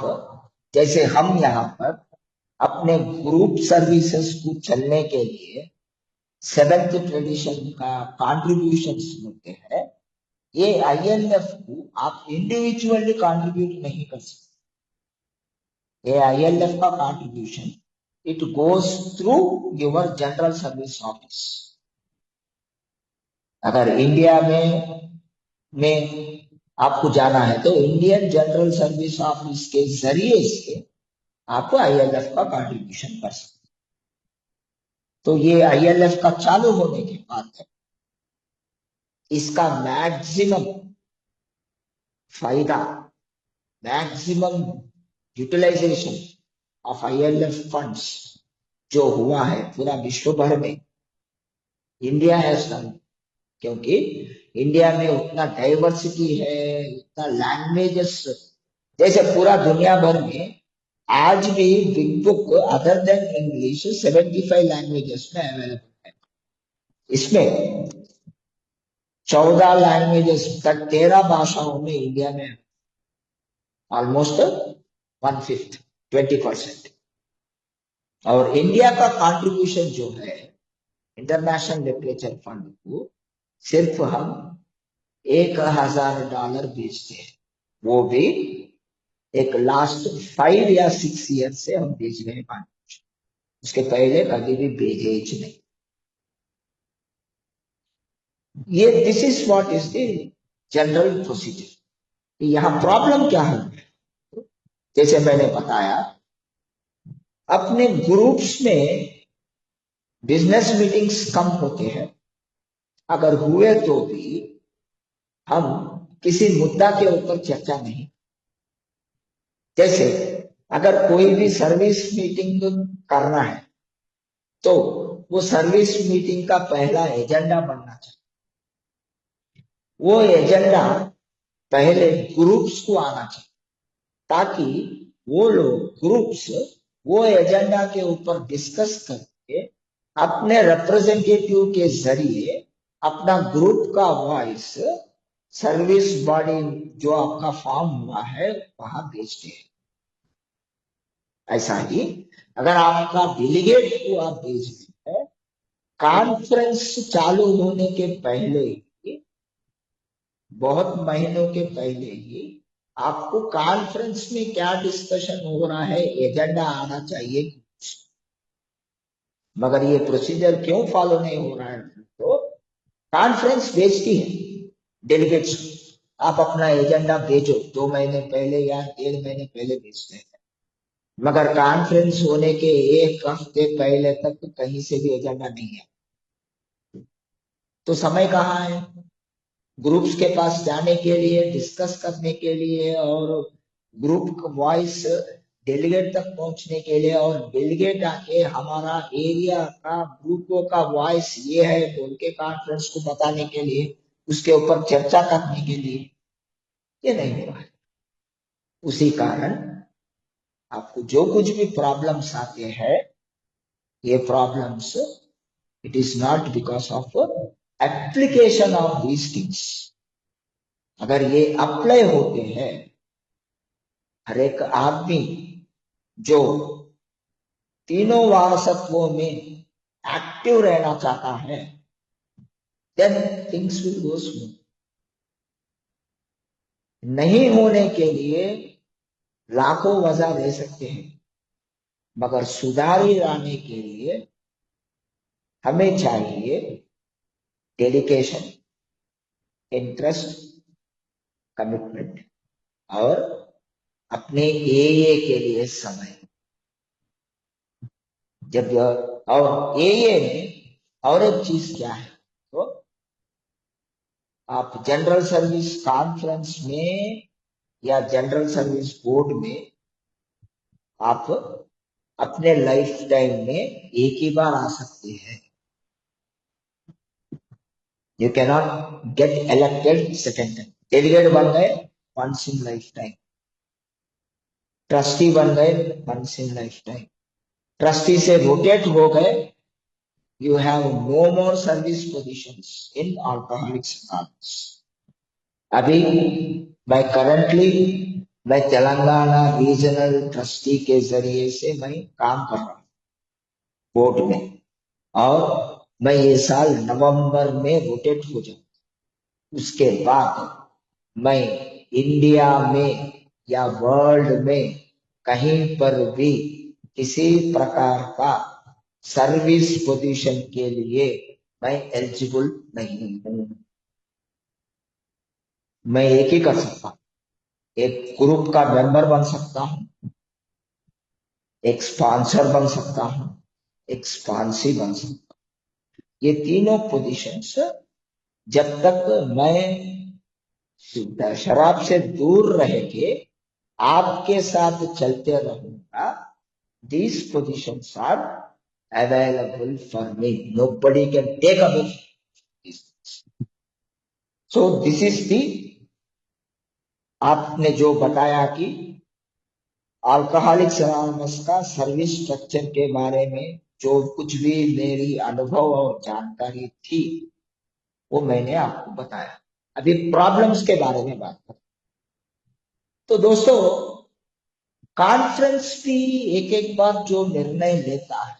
जैसे हम यहाँ पर अपने ग्रुप सर्विसेज को चलने के लिए सेवेंथ ट्रेडिशन का कॉन्ट्रीब्यूशन मिलते हैं, ये ILF को आप इंडिविजुअली कंट्रीब्यूट नहीं कर सकते। ये ILF का contribution it goes through your general service office. अगर इंडिया में आपको जाना है तो इंडियन जनरल सर्विस ऑफिस के जरिए से आपको ILF का कंट्रीब्यूशन कर सकते। तो ये ILF का चालू होने के बाद है, इसका मैक्सिमम फायदा, maximum utilization of ILF funds जो हुआ है पूरा विश्व भर में, इंडिया हैज डन, क्योंकि इंडिया में उतना डाइवर्सिटी है, उतना लैंग्वेजेस, जैसे पूरा दुनिया भर में आज भी big book other than English 75 languages में अवेलेबल है। इसमें 14 लैंग्वेजेस तक 13 भाषाओं में इंडिया में ऑलमोस्ट 1/5, 20%। और इंडिया का कंट्रीब्यूशन जो है इंटरनेशनल लिटरेचर फंड को, सिर्फ हम $1,000 भेजते हैं, वो भी एक लास्ट 5 या 6 ईयर से हम भेज रहे हैं कंट्रीब्यूशन, उसके पहले कभी भी भेजे ही नहीं। ये this is what is the general procedure. यहाँ प्रॉब्लम क्या है, जैसे मैंने बताया, अपने ग्रुप्स में बिजनेस मीटिंग्स कम होते हैं, अगर हुए तो भी हम किसी मुद्दा के ऊपर चर्चा नहीं, जैसे अगर कोई भी सर्विस मीटिंग करना है तो वो सर्विस मीटिंग का पहला एजेंडा बनना चाहिए, वो एजेंडा पहले ग्रुप्स को आना चाहिए, ताकि वो लोग ग्रुप्स वो एजेंडा के ऊपर डिस्कस करके अपने रिप्रेजेंटेटिव के जरिए अपना ग्रुप का वॉइस सर्विस बॉडी जो आपका फॉर्म हुआ है वहां भेजते हैं। ऐसा ही अगर आपका डेलीगेट को आप भेजते हैं, कॉन्फ्रेंस चालू होने के पहले ही, बहुत महीनों के पहले ही आपको कॉन्फ्रेंस में क्या डिस्कशन हो रहा है एजेंडा आना चाहिए। मगर ये प्रोसीजर क्यों फॉलो नहीं हो रहा है, तो कॉन्फ्रेंस भेजती है डेलीगेट्स, आप अपना एजेंडा भेजो 2 महीने पहले या 1.5 महीने पहले भेजते हैं, मगर कॉन्फ्रेंस होने के 1 हफ्ते पहले तक कहीं से भी एजेंडा नहीं है। तो समय कहाँ है ग्रुप्स के पास जाने के लिए, डिस्कस करने के लिए, और ग्रुप वॉइस डेलीगेट तक पहुंचने के लिए, और डेलीगेट आके हमारा एरिया का ग्रुपों का वॉइस ये है बोल के कॉन्फ्रेंस को बताने के लिए, उसके ऊपर चर्चा करने के लिए, ये नहीं हो रहा है। उसी कारण आपको जो कुछ भी प्रॉब्लम्स आते हैं, ये problems it is not because of application of these things. अगर ये अप्लाई होते हैं, हर एक आदमी जो तीनों वारसत्वों में एक्टिव रहना चाहता है, then things will go smooth. नहीं होने के लिए लाखों वजह दे सकते हैं, मगर सुधारी लाने के लिए हमें चाहिए डेडिकेशन, इंटरेस्ट, कमिटमेंट और अपने एए के लिए समय। जब और एए में और एक चीज क्या है, तो आप जनरल सर्विस कॉन्फ्रेंस में या जनरल सर्विस बोर्ड में आप अपने लाइफ टाइम में एक ही बार आ सकते हैं। You cannot get elected second time. Delegate बन गए once in life time, trustee बन गए once in life time, trustee से रोटेट हो गए, you have no more service positions in Alcoholics Anonymous. अभी मैं तेलंगाना रीजनल ट्रस्टी के जरिए से मैं काम कर रहा हूँ बोर्ड में, और मैं ये साल नवंबर में रोटेट हो जाऊँ। उसके बाद मैं इंडिया में या वर्ल्ड में कहीं पर भी किसी प्रकार का सर्विस पोजीशन के लिए मैं एलिजिबल नहीं हूं। मैं एक ही कर सकता हूं, एक ग्रुप का मेंबर बन सकता हूं, एक स्पॉन्सर बन सकता हूं, एक स्पॉन्सी बन सकता हूं। ये तीनों पोजीशंस जब तक मैं शराब से दूर रह के आपके साथ चलते रहूंगा, these positions are available for me. Nobody can take away this. So this is the, आपने जो बताया कि अल्कोहलिक्स एनोनिमस का सर्विस स्ट्रक्चर के बारे में जो कुछ भी मेरी अनुभव और जानकारी थी वो मैंने आपको बताया। अभी प्रॉब्लम्स के बारे में बात करें तो दोस्तों, कॉन्फ्रेंस भी एक एक बार जो निर्णय लेता है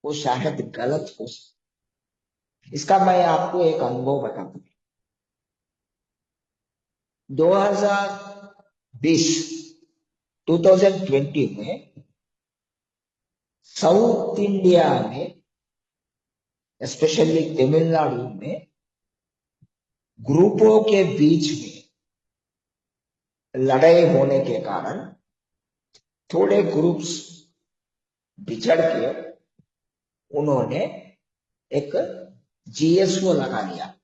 वो शायद गलत हो सकता है। इसका मैं आपको एक अनुभव बताऊं। 2020 2020 में साउथ इंडिया में, स्पेशली तमिलनाडु में, ग्रुपों के बीच में लड़ाई होने के कारण थोड़े ग्रुप्स बिछड़ के उन्होंने एक जीएसओ लगा लिया,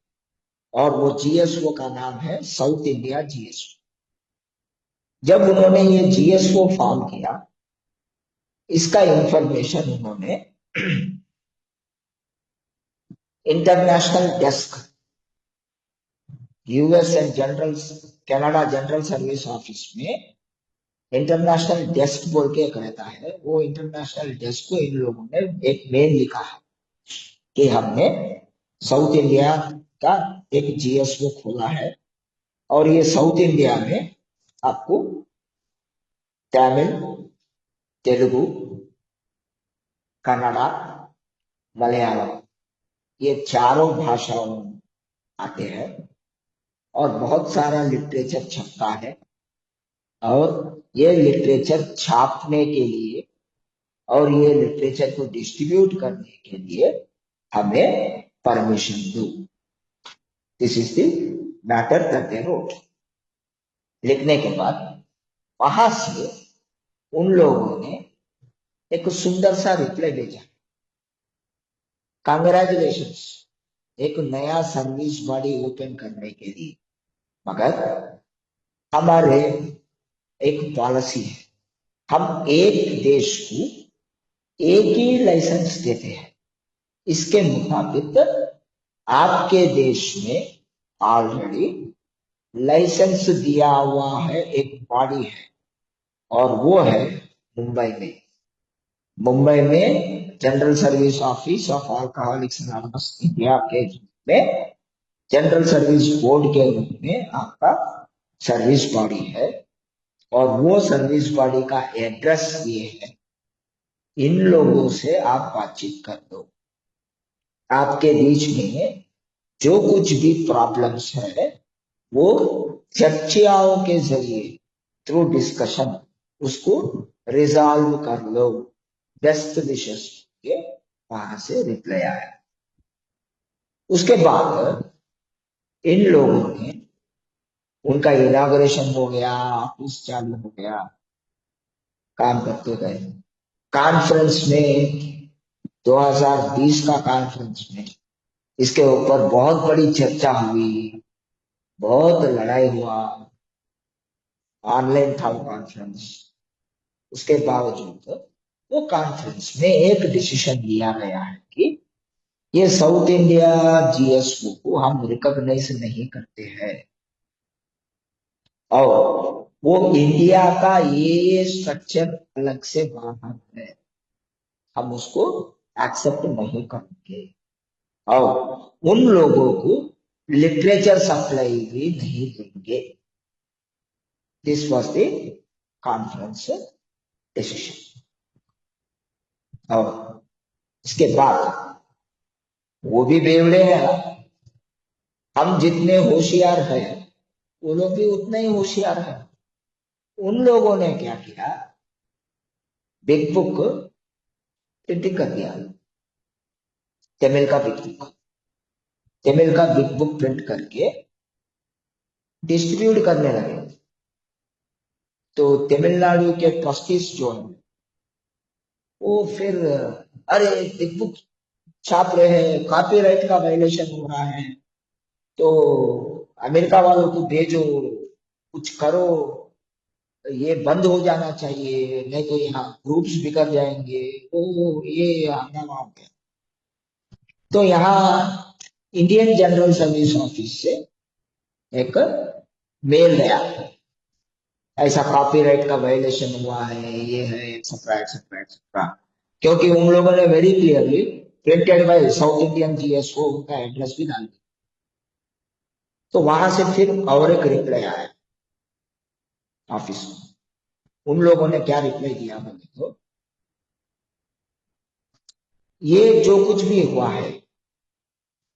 और वो जीएसओ का नाम है साउथ इंडिया जीएसओ। जब उन्होंने ये जीएसओ फॉर्म किया, इसका इंफॉर्मेशन उन्होंने international desk, US and general Canada general service office में इंटरनेशनल डेस्क बोल के एक रहता है, वो इंटरनेशनल डेस्क को इन लोगों ने एक मेल लिखा है कि हमने साउथ इंडिया का एक जीएसओ खोला है, और ये साउथ इंडिया में आपको तमिल, तेलुगु, कन्नड़ा, मलयालम, ये चारों भाषाओं आते हैं, और बहुत सारा लिटरेचर छपता है, और ये लिटरेचर छापने के लिए और ये लिटरेचर को डिस्ट्रीब्यूट करने के लिए हमें परमिशन दो। This is the matter that they wrote. लिखने के बाद वहां से उन लोगों ने एक सुंदर सा रिप्लाई भेजा, कांग्रेचुलेशंस, एक नया सर्विस बॉडी ओपन करने के लिए, मगर हमारे एक पॉलिसी है, हम एक देश को एक ही लाइसेंस देते हैं। इसके मुताबिक आपके देश में ऑलरेडी लाइसेंस दिया हुआ है, एक बॉडी है, और वो है मुंबई में। मुंबई में general service office of alcoholics anonymous India के रूप में, जनरल सर्विस बोर्ड के रूप में आपका सर्विस बॉडी है, और वो सर्विस बॉडी का एड्रेस ये है इन लोगों से आप बातचीत कर दो। आपके बीच में जो कुछ भी प्रॉब्लम्स है वो चर्चाओं के जरिए थ्रू डिस्कशन उसको रिजॉल्व कर लो। बेस्ट विशेष के वहां से रिप्लाई आया। उसके बाद इन लोगों ने उनका इनाग्रेशन हो गया, ऑफिस चालू हो गया, काम करते गए। कॉन्फ्रेंस में 2020 का कॉन्फ्रेंस में इसके ऊपर बहुत बड़ी चर्चा हुई, बहुत लड़ाई हुआ, ऑनलाइन था वो कॉन्फ्रेंस। उसके बावजूद वो कॉन्फ्रेंस में एक डिसीजन लिया गया है कि ये साउथ इंडिया जीएसओ को हम रिकॉग्नाइज नहीं करते हैं और वो इंडिया का ये स्ट्रक्चर अलग से बाहर है, हम उसको एक्सेप्ट नहीं करेंगे और उन लोगों को लिटरेचर सप्लाई भी नहीं देंगे। This was the conference decision. और इसके बाद वो भी बेवड़े हैं, हम जितने होशियार हैं वो लोग भी उतने ही होशियार हैं। उन लोगों ने क्या किया, बिग बुक प्रिंटिंग कर दिया। तमिल का बिग बुक, तमिल का बिग बुक प्रिंट करके डिस्ट्रीब्यूट करने लगे। तो तमिलनाडु के ट्रस्टीज जो है वो फिर अरे बिग बुक छाप रहे हैं, कॉपीराइट का वायलेशन हो रहा है, तो अमेरिका वालों को भेजो, कुछ करो, ये बंद हो जाना चाहिए, नहीं तो यहाँ ग्रुप्स बिगड़ जाएंगे। ओ ये हंगामा हो गया। तो यहाँ इंडियन जनरल सर्विस ऑफिस से एक मेल गया, ऐसा कॉपीराइट का वायलेशन हुआ है, ये है एक्सेट्रा एक्सेट्रा एक्सेट्रा। क्योंकि उन लोगों ने very clearly printed by south Indian GSO उनका एड्रेस भी डाल दिया। तो वहां से फिर और एक रिप्लाई आया ऑफिस में। उन लोगों ने क्या रिप्लाई दिया बोले तो, ये जो कुछ भी हुआ है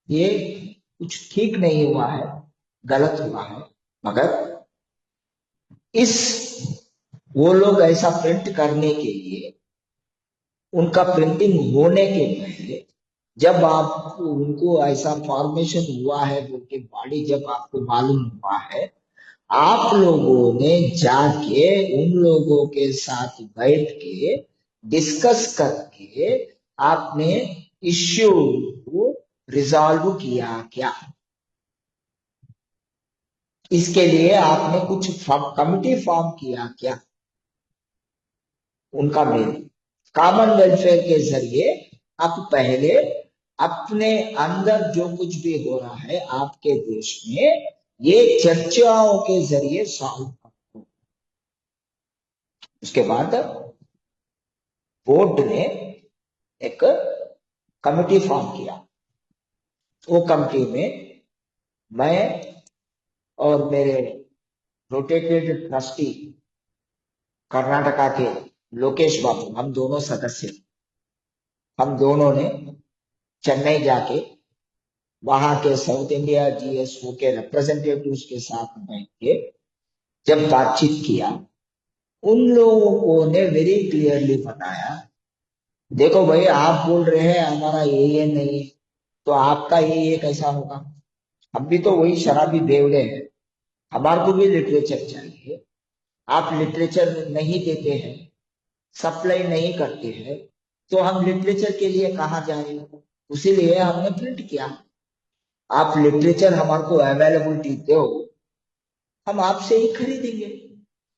ये कुछ ठीक नहीं हुआ है, गलत हुआ है, मगर इस वो लोग ऐसा प्रिंट करने के लिए, उनका प्रिंटिंग होने के पहले जब आप उनको ऐसा फॉर्मेशन हुआ है बोल के बॉडी जब आपको मालूम हुआ है, आप लोगों ने जाके उन लोगों के साथ बैठ के डिस्कस करके आपने इश्यू को रिजॉल्व किया क्या? इसके लिए आपने कुछ कमिटी फॉर्म किया क्या? उनका मेल कॉमन वेलफेयर के जरिए आप पहले अपने अंदर जो कुछ भी हो रहा है आपके देश में ये चर्चाओं के जरिए सॉल्व करो। उसके बाद बोर्ड ने एक कमिटी फॉर्म किया। वो कमिटी में मैं और मेरे रोटेटेड ट्रस्टी कर्नाटका के लोकेश बाबू, हम दोनों सदस्य, हम दोनों ने चेन्नई जाके वहां के साउथ इंडिया जीएसओ के रिप्रेजेंटेटिव्स के साथ बैठ के जब बातचीत किया, उन लोगों ने वेरी क्लियरली बताया, देखो भाई आप बोल रहे हैं हमारा ये नहीं है, तो आपका ये कैसा होगा? हम भी तो वही शराबी बेवड़े हैं, हमारे को भी लिटरेचर चाहिए। आप लिटरेचर नहीं देते हैं, सप्लाई नहीं करते हैं, तो हम लिटरेचर के लिए कहाँ जाए? उसीलिए हमने प्रिंट किया। आप लिटरेचर हमारे को अवेलेबिलिटी दो, हम आपसे ही खरीदेंगे।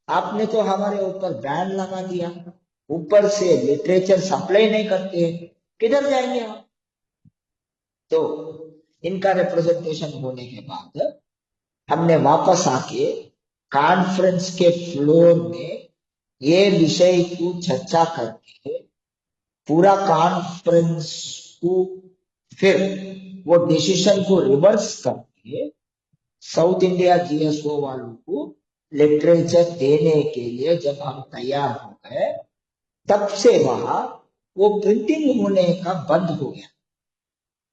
आपने तो हमारे ऊपर बैन लगा दिया, ऊपर से लिटरेचर सप्लाई नहीं करते, किधर जाएंगे हम? तो इनका रिप्रेजेंटेशन होने के बाद हमने वापस आके कॉन्फ्रेंस के फ्लोर में ये विषय को चर्चा करके पूरा कॉन्फ्रेंस को फिर वो डिसीजन को रिवर्स करके साउथ इंडिया जीएसओ वालों को लिटरेचर देने के लिए जब हम तैयार हो गए, तब से वहां वो प्रिंटिंग होने का बंद हो गया।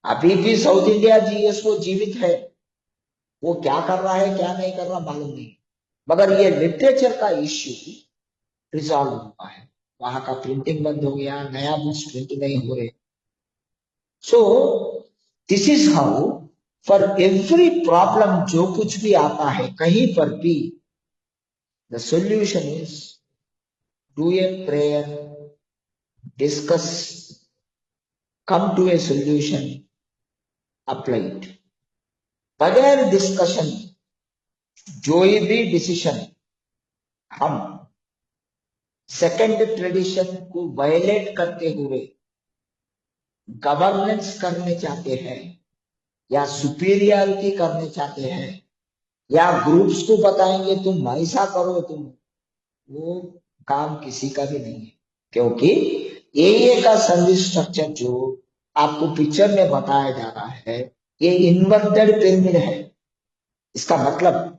अभी भी साउथ इंडिया जीएस वो जीवित है, वो क्या कर रहा है क्या नहीं कर रहा मालूम नहीं, मगर ये लिटरेचर का इश्यू रिजॉल्व हुआ है। वहां का प्रिंटिंग बंद हो गया, नया बुक्स प्रिंट नहीं हो रहे। So this is how for every problem जो कुछ भी आता है कहीं पर भी, the solution is do a prayer, discuss, come to a solution, apply it। बगैर डिस्कशन जो भी डिसीजन हम सेकंड ट्रेडिशन को वायलेट करते हुए गवर्नेंस करने चाहते हैं या सुपीरियरिटी करने चाहते हैं या ग्रुप्स को बताएंगे तुम ऐसा करो तुम, वो काम किसी का भी नहीं है। क्योंकि ये का सर्विस स्ट्रक्चर जो आपको पिक्चर में बताया जा रहा है, ये इन्वर्टेड पिरामिड है। इसका मतलब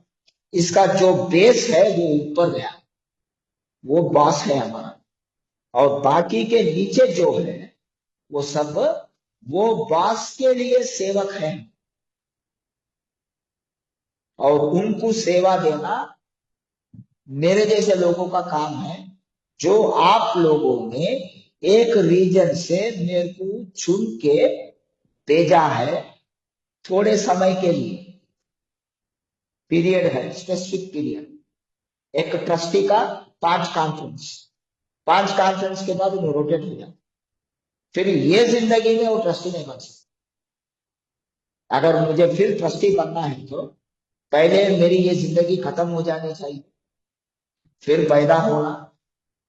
इसका जो बेस है वो ऊपर गया, वो बॉस है हमारा, और बाकी के नीचे जो है वो सब वो बॉस के लिए सेवक है, और उनको सेवा देना मेरे जैसे लोगों का काम है, जो आप लोगों ने एक रीजन से मेरे को चुन के भेजा है थोड़े समय के लिए। पीरियड है, स्पेसिफिक पीरियड। एक ट्रस्टी का 5 कॉन्फ्रेंस, 5 कॉन्फ्रेंस के बाद उन्हें रोटेट हो जाता, फिर ये जिंदगी में वो ट्रस्टी नहीं बन सकता। अगर मुझे फिर ट्रस्टी बनना है तो पहले मेरी ये जिंदगी खत्म हो जानी चाहिए, फिर पैदा होना,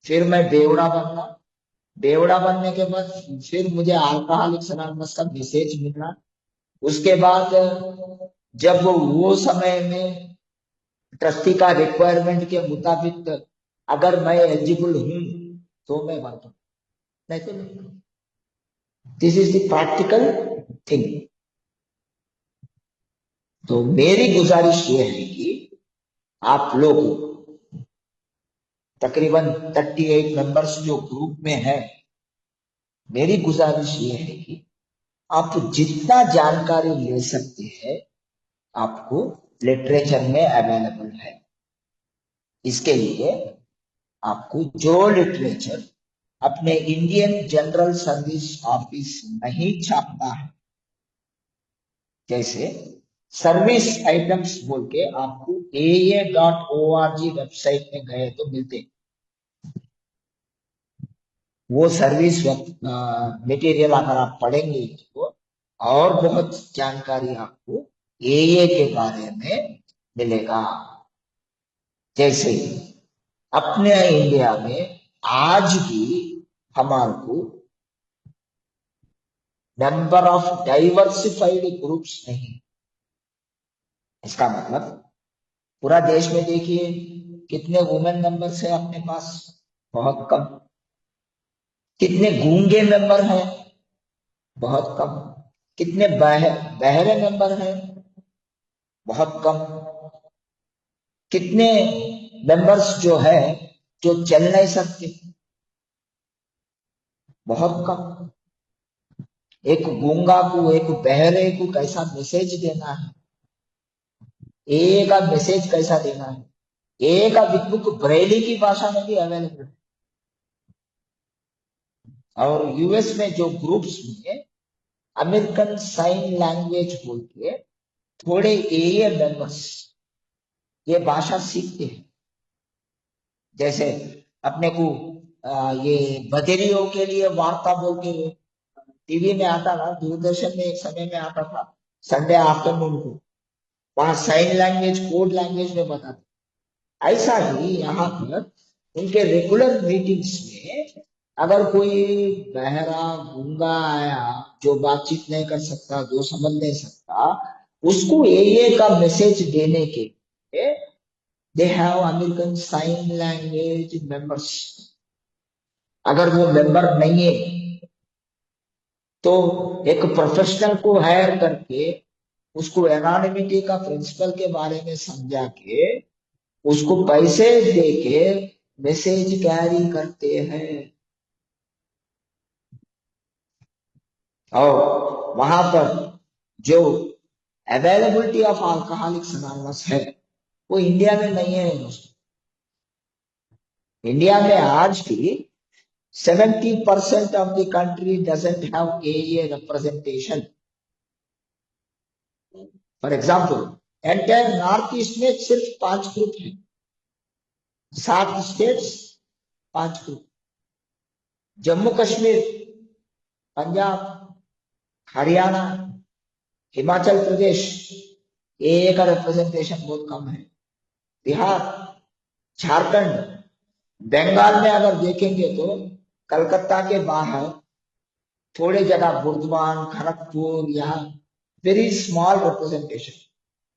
फिर मैं बेवड़ा बनना, बेवड़ा बनने के बाद फिर मुझे अल्कोहलिक्स अनोनिमस का मैसेज मिलना, उसके बाद जब वो समय में ट्रस्टी का रिक्वायरमेंट के मुताबिक अगर मैं एलिजिबल हूं तो मैं बनता, नहीं तो नहीं। This is the practical thing. तो मेरी गुजारिश ये है कि आप लोग तकरीबन 38 मेंबर्स जो ग्रुप में है, मेरी गुजारिश ये है कि आप जितना जानकारी ले सकते हैं आपको लिटरेचर में अवेलेबल है। इसके लिए आपको जो लिटरेचर अपने इंडियन जनरल सर्विस ऑफिस नहीं छापता है, जैसे सर्विस आइटम्स बोल के आपको AA.org वेबसाइट में गए तो मिलते, वो सर्विस मटेरियल अगर आप पढ़ेंगे तो और बहुत जानकारी आपको AA के बारे में मिलेगा। जैसे अपने इंडिया में आज भी हमारे को नंबर ऑफ डाइवर्सिफाइड ग्रुप्स नहीं। इसका मतलब पूरा देश में देखिए कितने वुमेन मेंबर्स है अपने पास, बहुत कम। कितने गूंगे मेंबर हैं, बहुत कम। कितने बहरे मेंबर हैं, बहुत कम। कितने मेंबर्स जो है जो चल नहीं सकते, बहुत कम। एक गूंगा को एक बहरे को कैसा मैसेज देना है, ए का मैसेज कैसा देना है, ए का बिग बुक ब्रेली की भाषा में भी अवेलेबल है। और यूएस में जो ग्रुप्स में अमेरिकन साइन लैंग्वेज बोल के थोड़े ए मेंबर्स ये भाषा सीखते हैं। जैसे अपने को ये बधिरियों के लिए वार्ता बोल के टीवी में आता था, दूरदर्शन में एक समय में आता था संडे आफ्टरनून को, वहां साइन लैंग्वेज कोड लैंग्वेज में बताते। ऐसा ही यहाँ पर उनके रेगुलर मीटिंग्स में अगर कोई बहरा गूंगा आया जो बातचीत नहीं कर सकता, जो समझ नहीं सकता, उसको ए का मैसेज देने के लिए they have American sign language members. अगर वो मेंबर नहीं है तो एक प्रोफेशनल को हायर करके उसको एनोनिमिटी का प्रिंसिपल के बारे में समझा के उसको पैसे दे के मैसेज कैरी करते हैं। और वहां पर जो अवेलेबिलिटी ऑफ अल्कोहलिक्स अनोनिमस है वो इंडिया में नहीं है दोस्तों। इंडिया में आज भी 70% of the country doesn't have AA representation. For example, entire north east में सिर्फ 5 ग्रुप है, 7 states 5 group, Jammu Kashmir, Punjab, Haryana, Himachal Pradesh AA का रिप्रेजेंटेशन बहुत कम है। बिहार, झारखंड, बंगाल में अगर देखेंगे तो कलकत्ता के बाहर थोड़े जगह बुर्दवान, खड़गपुर, यहाँ वेरी स्मॉल रिप्रेजेंटेशन।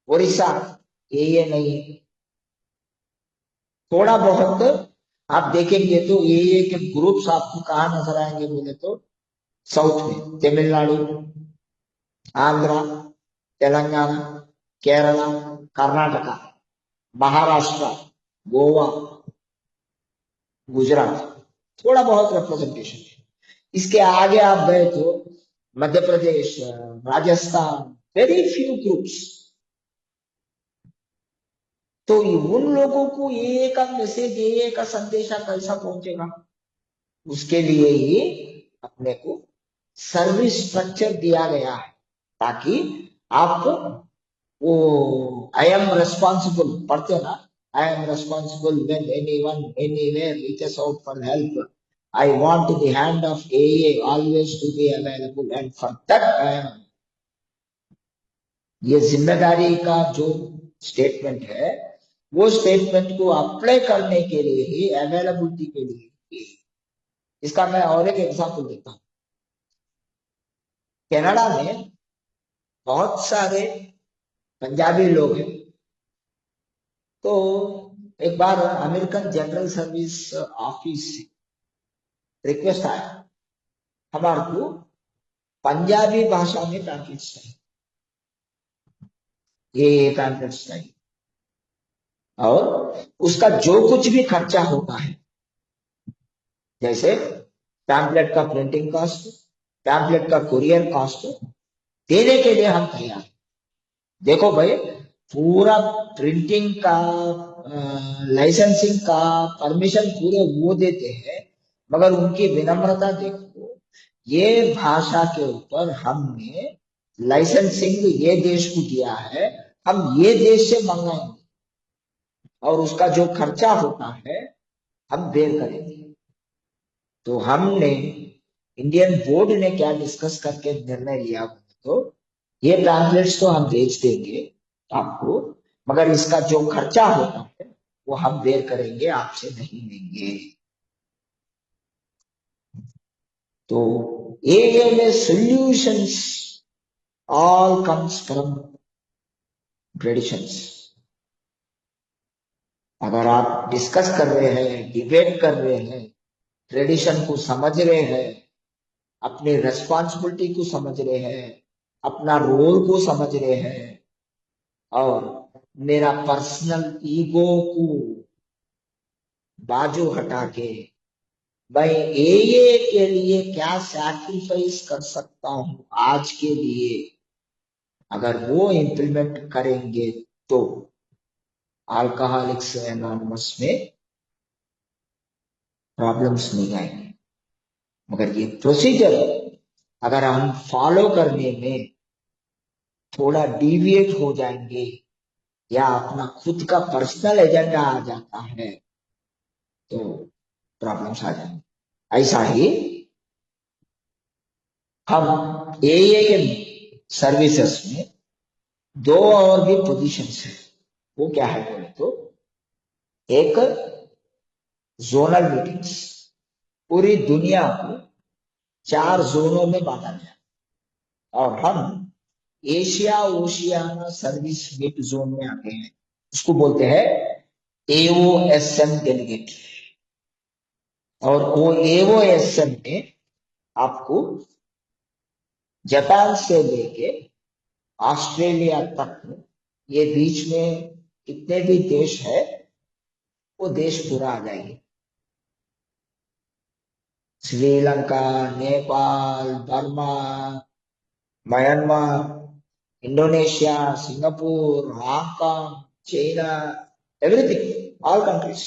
उड़ीसा ये नहीं है। थोड़ा बहुत आप देखेंगे तो ये के ग्रुप्स आपको कहाँ नजर आएंगे बोले तो साउथ में तमिलनाडु, आंध्रा, तेलंगाना, केरला, कर्नाटका, महाराष्ट्र, गोवा, गुजरात, थोड़ा बहुत रिप्रेजेंटेशन है। इसके आगे आप गए तो Madhya Pradesh, Rajasthan, very few groups. तो उन लोगों को ये का मैसेज, ये का संदेशा कैसा पहुंचेगा? उसके लिए ही अपने को सर्विस स्ट्रक्चर दिया गया है, ताकि आप वो आई एम रेस्पॉन्सिबल पढ़ते ना, I am responsible when anyone anywhere reaches out for help, I want the hand of AA always to be available and for that I am. ये जिम्मेदारी का जो स्टेटमेंट है वो स्टेटमेंट को अप्लाई करने के लिए ही, अवेलेबिलिटी के लिए ही। इसका मैं और एक एग्जांपल देता हूँ। कनाडा में बहुत सारे पंजाबी लोग हैं। तो एक बार अमेरिकन जनरल सर्विस ऑफिस से रिक्वेस्ट आया, हमारे को पंजाबी भाषा में पैम्पलेट्स चाहिए, ये पैम्पलेट्स चाहिए, और उसका जो कुछ भी खर्चा होता है, जैसे पैम्पलेट का प्रिंटिंग कॉस्ट, पैम्पलेट का कुरियर कॉस्ट, देने के लिए हम तैयार हैं। देखो भाई, पूरा प्रिंटिंग का, लाइसेंसिंग का परमिशन पूरे वो देते हैं, मगर उनकी विनम्रता देखो। ये भाषा के ऊपर हमने लाइसेंसिंग ये देश को दिया है, हम ये देश से मंगाएंगे और उसका जो खर्चा होता है हम बेयर करेंगे। तो हमने, इंडियन बोर्ड ने क्या डिस्कस करके निर्णय लिया, तो ये पैम्पलेट्स तो हम बेच देंगे आपको, मगर इसका जो खर्चा होता है वो हम बेयर करेंगे, आपसे नहीं लेंगे। तो ये में solutions all comes from traditions. अगर आप डिस्कस कर रहे हैं, डिबेट कर रहे हैं, ट्रेडिशन को समझ रहे हैं, अपनी रेस्पॉन्सिबिलिटी को समझ रहे हैं, अपना रोल को समझ रहे हैं, और मेरा पर्सनल ईगो को बाजू हटा के मैं AA के लिए क्या सैक्रिफाइस कर सकता हूं आज के लिए, अगर वो इम्प्लीमेंट करेंगे तो अल्कोहलिक्स एनोनिमस में प्रॉब्लम्स नहीं आएंगे। मगर ये प्रोसीजर अगर हम फॉलो करने में थोड़ा डिविएट हो जाएंगे, या अपना खुद का पर्सनल एजेंडा आ जाता है, तो प्रॉब्लम्स आ जाएंगे। ऐसा ही हम AA के सर्विसेज में दो और भी पोजीशंस है। वो क्या है बोले तो, एक जोनल मीटिंग्स, पूरी दुनिया को 4 जोनों में बांटा गया, और हम Asia Oceania service mid zone में आते हैं। उसको बोलते हैं AOSM डेलीगेट। और वो AOSM में आपको जापान से लेके ऑस्ट्रेलिया तक, ये बीच में कितने भी देश है वो देश पूरा आ जाएंगे। Sri Lanka, Nepal, Burma, Myanmar, Indonesia, Singapore, Hong Kong, China, everything, all countries.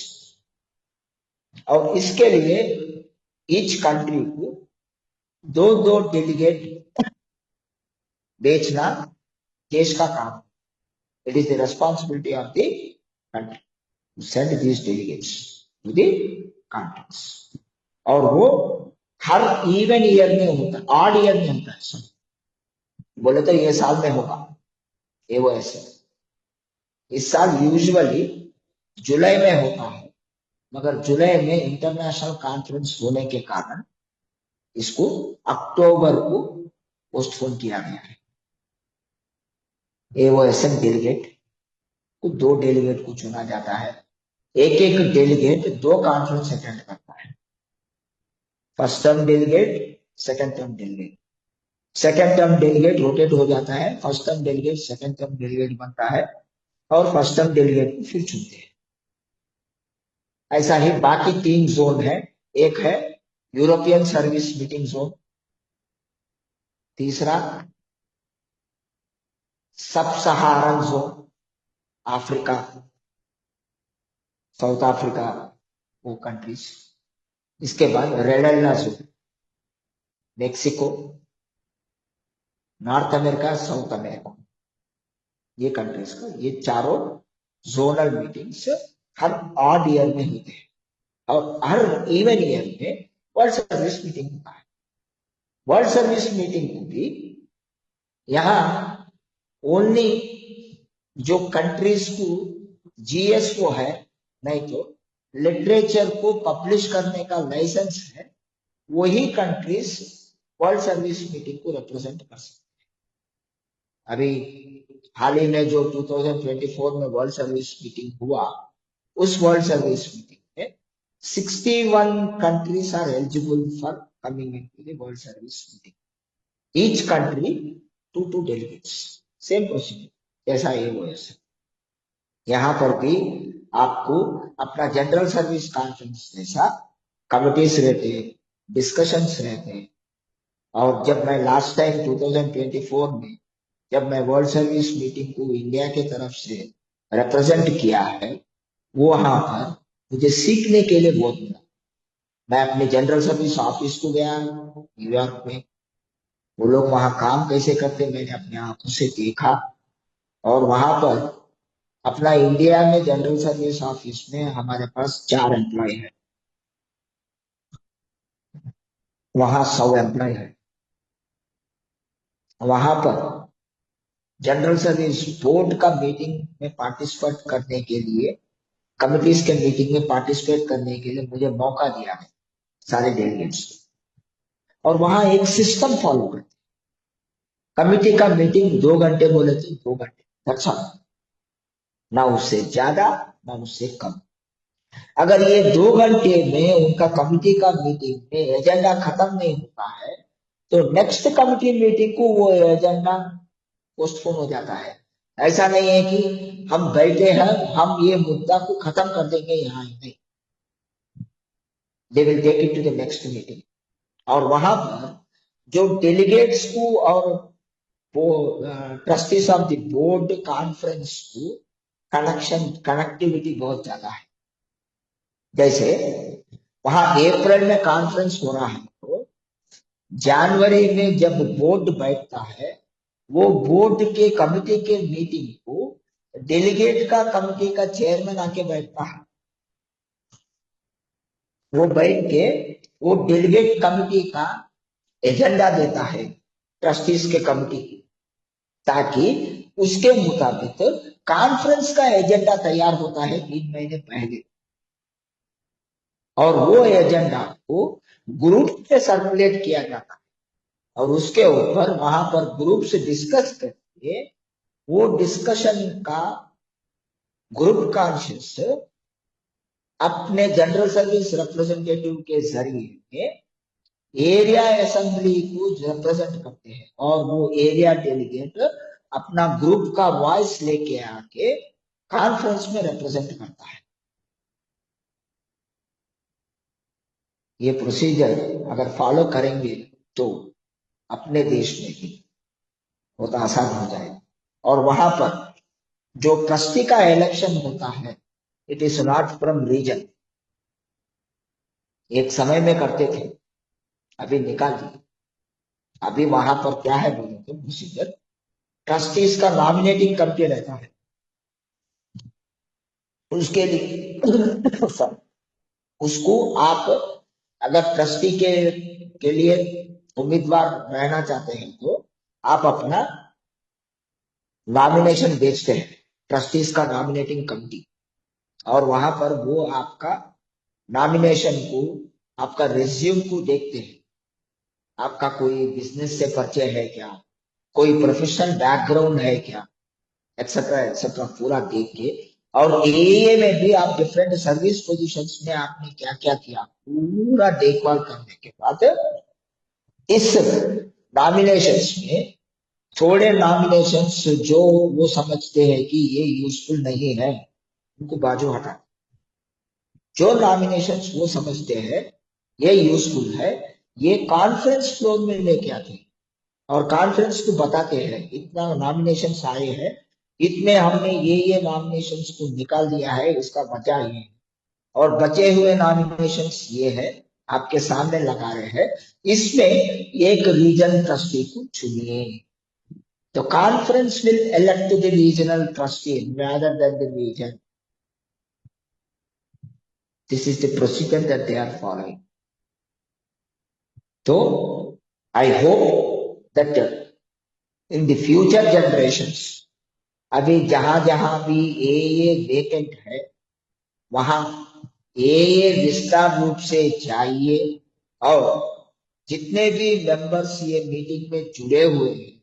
और इसके लिए ईच कंट्री को दो दो डेलीगेट बेचना देश का काम। It is the responsibility of the country to send these delegates to the countries. और वो हर इवन ईयर में होता है, ऑड ईयर में होता है। सब बोले तो ये साल में होगा, ये वो ऐसे। इस साल यूजुअली जुलाई में होता है, मगर जुलाई में इंटरनेशनल कॉन्फ्रेंस होने के कारण इसको अक्टूबर को पोस्टपोन किया गया है। एओएसएम डेलीगेट को दो डेलीगेट को चुना जाता है। एक एक डेलीगेट दो कॉन्फ्रेंस अटेंड करता है। First term delegate, second term delegate. Second term delegate rotate हो जाता है, first term delegate second term delegate बनता है और फर्स्ट टर्म डेलीगेट को फिर चुनते हैं। ऐसा ही बाकी 3 जोन है। एक है यूरोपियन सर्विस मीटिंग जोन, तीसरा सब सहारन जोन, अफ्रीका, साउथ अफ्रीका, वो कंट्रीज। इसके बाद red zone, Mexico, north America, south America, ये कंट्रीज का, ये चारों जोनल मीटिंग्स हर ऑड ईयर में होते हैं। और हर इवन ईयर में वर्ल्ड सर्विस मीटिंग होता है। वर्ल्ड सर्विस मीटिंग को भी यहाँ ओनली जो कंट्रीज को जीएसओ है, नहीं तो लिटरेचर को पब्लिश करने का लाइसेंस है, वही कंट्रीज वर्ल्ड सर्विस मीटिंग को रिप्रेजेंट कर सकते हैं। अभी हाल ही में जो 2024 में वर्ल्ड सर्विस मीटिंग हुआ, उस वर्ल्ड सर्विस मीटिंग में 61 countries are eligible for coming into the World Service meeting. Each country 2 delegates. Same procedure. जैसा ये वो ऐसा। यहाँ पर भी आपको अपना जनरल सर्विस कॉन्फ्रेंस जैसा कमिटीज रहते, डिस्कशंस रहते। और जब मैं लास्ट टाइम 2024 में जब मैं वर्ल्ड सर्विस मीटिंग को इंडिया के तरफ से रिप्रेजेंट किया है, वो वहां पर मुझे सीखने के लिए बहुत मिला। मैं अपने जनरल सर्विस ऑफिस को गया न्यूयॉर्क में, वो लोग वहां काम कैसे करते मैंने अपने आंखों से देखा। और वहां पर अपना इंडिया में जनरल सर्विस ऑफिस में हमारे पास 4 एम्प्लॉय है, वहां 100 एम्प्लॉय है। वहां पर जनरल सर्विस बोर्ड का मीटिंग में पार्टिसिपेट करने के लिए, कमिटीज के मीटिंग में पार्टिसिपेट करने के लिए मुझे मौका दिया है सारे डेलीगेट्स। और वहां एक सिस्टम फॉलो करते, कमिटी का मीटिंग 2 घंटे बोले तो 2 घंटे, अच्छा, ना उससे ज्यादा ना उससे कम। अगर ये 2 घंटे में उनका कमिटी का मीटिंग में एजेंडा खत्म नहीं होता है, तो नेक्स्ट कमिटी मीटिंग को वो एजेंडा पोस्टपोन हो जाता है। ऐसा नहीं है कि हम बैठे हैं, हम ये मुद्दा को खत्म कर देंगे यहाँ ही, नहीं, they will take it to the next meeting. और वहां पर जो डेलीगेट्स को और trustees of the board conference को कनेक्टिविटी बहुत ज्यादा है। जैसे वहां अप्रैल में कॉन्फ्रेंस हो रहा है, तो जनवरी में जब बोर्ड बैठता है, वो बोर्ड के कमिटी के मीटिंग को डेलीगेट का कमिटी का चेयरमैन आके बैठता है। वो बैठ के वो डेलीगेट कमिटी का एजेंडा देता है ट्रस्टीज के कमिटी, ताकि उसके मुताबिक कॉन्फ्रेंस का एजेंडा तैयार होता है 3 महीने पहले। और वो एजेंडा को ग्रुप में सर्कुलेट किया जाता है और उसके ऊपर वहां पर ग्रुप से डिस्कस करके वो डिस्कशन का ग्रुप कॉन्शियस अपने जनरल सर्विस रिप्रेजेंटेटिव के जरिए एरिया असेंबली को रिप्रेजेंट करते हैं। और वो एरिया डेलीगेट अपना ग्रुप का वॉइस लेके आके कॉन्फ्रेंस में रिप्रेजेंट करता है। ये प्रोसीजर अगर फॉलो करेंगे तो अपने देश में ही बहुत आसान हो जाएगा। और वहां पर जो ट्रस्टी का इलेक्शन होता है, it is not from region. एक समय में करते थे, अभी निकाल दिए। अभी वहां पर क्या है बोले तो प्रोसीजर, ट्रस्टीज का नॉमिनेटिंग कमिटी रहता है, उसके लिए उसको आप अगर ट्रस्टी के लिए उम्मीदवार रहना चाहते हैं तो आप अपना नॉमिनेशन भेजते हैं ट्रस्टीज का नॉमिनेटिंग कमिटी, और वहां पर वो आपका नॉमिनेशन को, आपका रिज्यूम को देखते हैं। आपका कोई बिजनेस से परिचय है क्या, कोई प्रोफेशनल बैकग्राउंड है क्या, एक्सेट्रा एक्सेट्रा पूरा देख के, और एए में भी आप डिफरेंट सर्विस पोजीशंस में आपने क्या क्या किया पूरा देखभाल करने के बाद इस नॉमिनेशंस में थोड़े नॉमिनेशंस जो वो समझते हैं कि ये यूजफुल नहीं है, उनको बाजू हटा, जो नॉमिनेशंस वो समझते हैं ये यूजफुल है, ये कॉन्फ्रेंस फ्लोर में लेके आते हैं और कॉन्फ्रेंस को बताते हैं इतना नॉमिनेशंस आए हैं, इतने हमने ये नॉमिनेशंस को निकाल दिया है, इसका वजह ये है, और बचे हुए नॉमिनेशंस ये है, आपके सामने लगा रहे हैं, इसमें एक रीजन ट्रस्टी को चुनिए। तो conference will elect the regional trustee rather than the region. This is the procedure that they are following. So I hope that in the future generations, अभी जहां जहां भी ए वेकेंट है वहां ए विस्तार रूप से जाइए, और जितने भी मेंबर्स ये मीटिंग में जुड़े हुए हैं,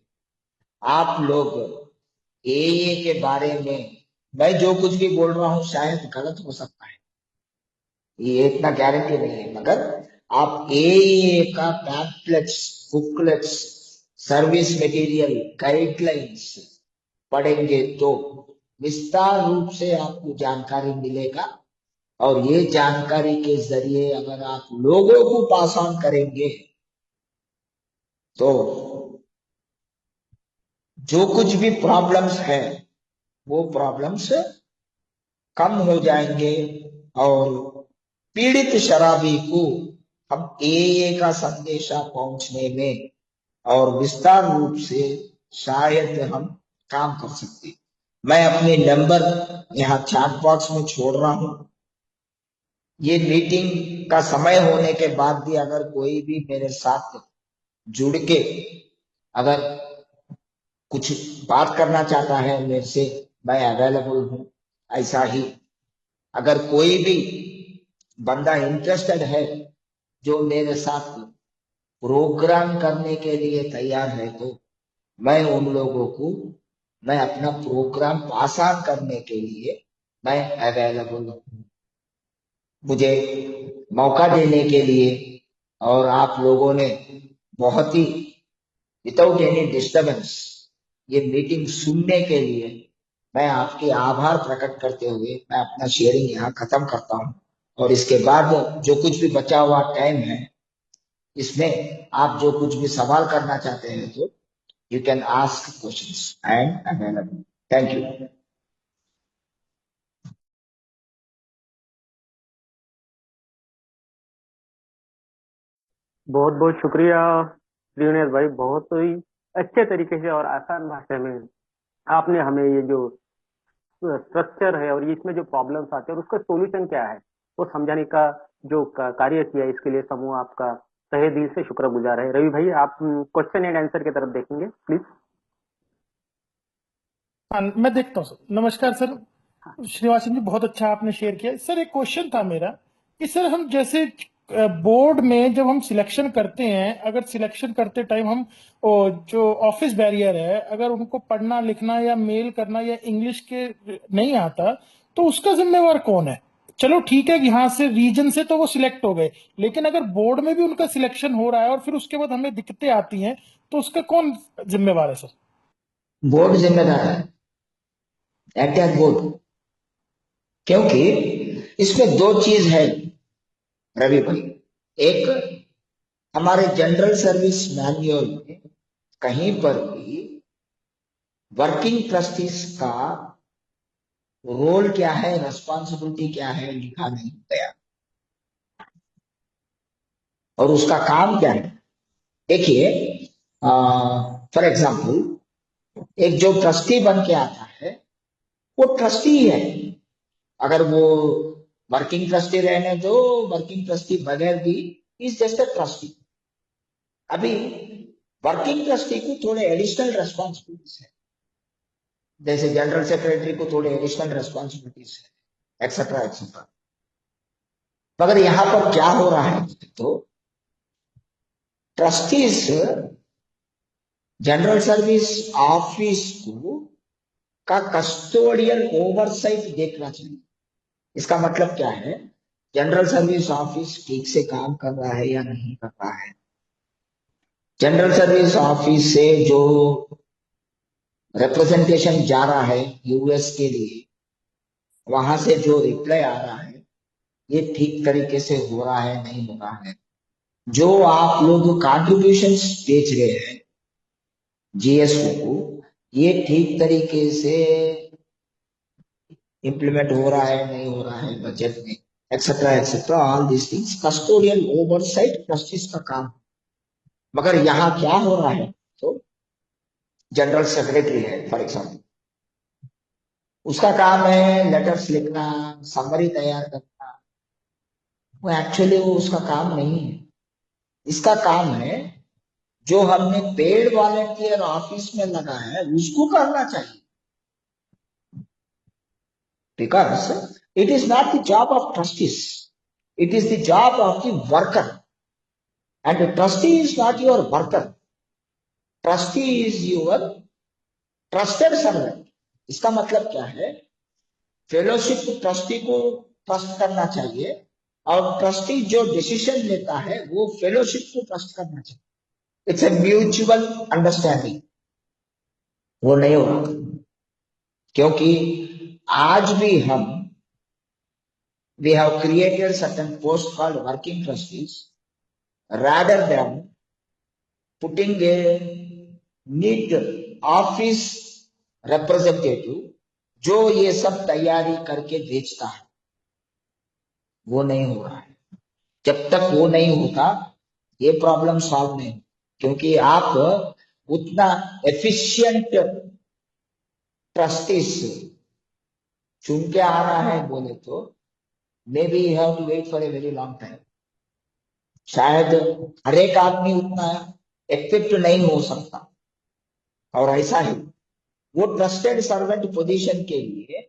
आप लोग ए के बारे में, मैं जो कुछ भी बोल रहा हूं शायद गलत हो सकता है, ये इतना गारंटी नहीं है, मगर आप ए का pamphlets, booklets, service material, guidelines पढ़ेंगे तो विस्तार रूप से आपको जानकारी मिलेगा, और ये जानकारी के जरिए अगर आप लोगों को पास ऑन करेंगे तो जो कुछ भी प्रॉब्लम्स है वो प्रॉब्लम्स कम हो जाएंगे, और पीड़ित शराबी को हम ए का संदेशा पहुंचने में और विस्तार रूप से शायद हम काम कर सकते हैं। मैं अपने नंबर यहाँ चैट बॉक्स में छोड़ रहा हूं। ये मीटिंग का समय होने के बाद भी अगर कोई भी मेरे साथ जुड़ के अगर कुछ बात करना चाहता है मेरे से, मैं अवेलेबल हूं। ऐसा ही अगर कोई भी बंदा इंटरेस्टेड है जो मेरे साथ प्रोग्राम करने के लिए तैयार है, तो मैं उन लोगों को, मैं अपना प्रोग्राम पास ऑन करने के लिए मैं अवेलेबल हूँ। मुझे मौका देने के लिए, और आप लोगों ने बहुत ही विदाउट एनी डिस्टर्बेंस ये मीटिंग सुनने के लिए मैं आपके आभार प्रकट करते हुए मैं अपना शेयरिंग यहाँ खत्म करता हूँ। और इसके बाद जो कुछ भी बचा हुआ टाइम है, इसमें आप जो कुछ भी सवाल करना चाहते हैं तो you can ask questions. I am available. Thank you. बहुत बहुत शुक्रिया श्रीनिवास भाई, बहुत ही अच्छे तरीके से और आसान भाषा में आपने हमें ये जो स्ट्रक्चर है और इसमें जो प्रॉब्लम्स आते हैं और उसका सॉल्यूशन क्या है वो समझाने का जो कार्य किया, इसके लिए समूह आपका तहे दिल से शुक्रगुजार है। रवि भाई, आप क्वेश्चन एंड आंसर की तरफ देखेंगे प्लीज। हाँ, मैं देखता हूँ सर। नमस्कार सर, श्रीनिवासन जी, बहुत अच्छा आपने शेयर किया। सर एक क्वेश्चन था मेरा कि सर हम जैसे बोर्ड में जब हम सिलेक्शन करते हैं, अगर सिलेक्शन करते टाइम हम जो ऑफिस बैरियर है, अगर उनको पढ़ना लिखना या मेल करना या इंग्लिश के नहीं आता, तो उसका जिम्मेवार कौन है? चलो ठीक है कि यहाँ से रीजन से तो वो सिलेक्ट हो गए, लेकिन अगर बोर्ड में भी उनका सिलेक्शन हो रहा है और फिर उसके बाद हमें दिक्कतें आती हैं, तो उसका कौन जिम्मेवार है सर? बोर्ड जिम्मेदार है, एंटायर बोर्ड। क्योंकि इसमें दो चीज है रवि भाई, एक हमारे जनरल सर्विस मैन्युअल में कहीं पर भी वर्किंग ट्रस्टीज का रोल क्या है, रेस्पॉन्सिबिलिटी क्या है, लिखा नहीं गया। और उसका काम क्या है, देखिए, फॉर एग्जाम्पल एक जो ट्रस्टी बन के आता है वो ट्रस्टी है। अगर वो वर्किंग ट्रस्टी रहने दो, वर्किंग ट्रस्टी बगैर भी इज जस्ट अ ट्रस्टी। अभी वर्किंग ट्रस्टी को थोड़े एडिशनल रेस्पॉन्सिबिलिटीज है, जैसे जनरल सेक्रेटरी को थोड़े एडिशनल रेस्पॉन्सिबिलिटीज है, एक्सेट्रा एक्सेट्रा। मगर यहां पर क्या हो रहा है, तो ट्रस्टीज जनरल सर्विस ऑफिस को का कस्टोडियल ओवरसाइट देखना चाहिए। इसका मतलब क्या है, जनरल सर्विस ऑफिस ठीक से काम कर रहा है या नहीं कर रहा है। जनरल सर्विस ऑफिस से जो रिप्रेजेंटेशन जा रहा है यूएस के लिए, वहां से जो रिप्लाई आ रहा है ये ठीक तरीके से हो रहा है नहीं हो रहा है। जो आप लोग कॉन्ट्रीब्यूशन बेच रहे हैं जीएसओ को, ये ठीक तरीके से इम्प्लीमेंट हो रहा है नहीं हो रहा है बजट में, etcetera etcetera, all this things custodial oversight trustees का काम। मगर यहाँ क्या हो रहा है, तो जनरल सेक्रेटरी है फॉर एग्जाम्पल, उसका काम है लेटर्स लिखना, समरी तैयार करना। वो एक्चुअली वो उसका काम नहीं है। इसका काम है जो हमने पेड वॉलंटियर ऑफिस में लगा है उसको करना चाहिए। Because it is not the job of trustees, it is the job of the worker. And trustee is not your worker, trustee is your trusted servant. इसका मतलब क्या है, फेलोशिप ट्रस्टी को ट्रस्ट करना चाहिए, और ट्रस्टी जो डिसीजन लेता है वो फेलोशिप को ट्रस्ट करना चाहिए। It's a mutual understanding. वो नहीं हो रहा, क्योंकि आज भी हम we have created certain posts called working trustees rather than putting a neat office representative जो ये सब तैयारी करके भेजता है। वो नहीं हो रहा है। जब तक वो नहीं होता ये प्रॉब्लम सॉल्व नहीं, क्योंकि आप उतना एफिशिएंट ट्रस्टीज चुन के आना है बोले तो maybe you have to wait for a very long time. शायद हर एक आदमी उतना इक्विप्ड नहीं हो सकता, और ऐसा ही वो ट्रस्टेड सर्वेंट पोजीशन के लिए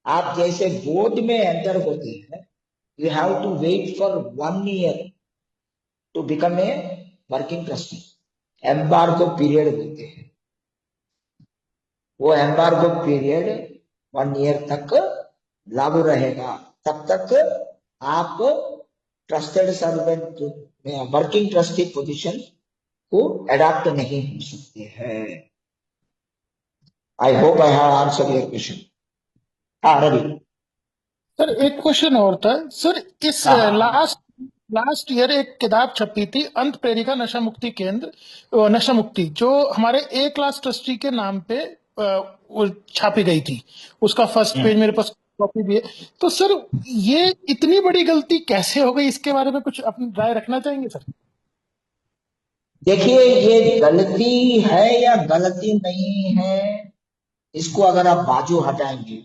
आप जैसे बोर्ड में एंटर होते हैं, you have to wait for 1 year to become a working trustee. Embargo period बोलते हैं, वो एम्बार्गो पीरियड 1 ईयर तक लागू रहेगा। तब तक आप ट्रस्टेड सर्वेंट में वर्किंग ट्रस्टी पोजीशन को अडॉप्ट नहीं हो सकते हैं। आई hope I have answered your question. हाँ रवि। सर एक क्वेश्चन और था सर, इस हाँ लास्ट ईयर एक किताब छपी थी अंत प्रेरिका नशा मुक्ति केंद्र, नशा मुक्ति, जो हमारे ए क्लास ट्रस्टी के नाम पे वो छापी गई थी। उसका फर्स्ट पेज मेरे पास कॉपी भी है। तो सर ये इतनी बड़ी गलती कैसे हो गई, इसके बारे में कुछ अपनी राय रखना चाहेंगे सर? देखिए, ये गलती है या गलती नहीं है, इसको अगर आप बाजू हटाएंगे,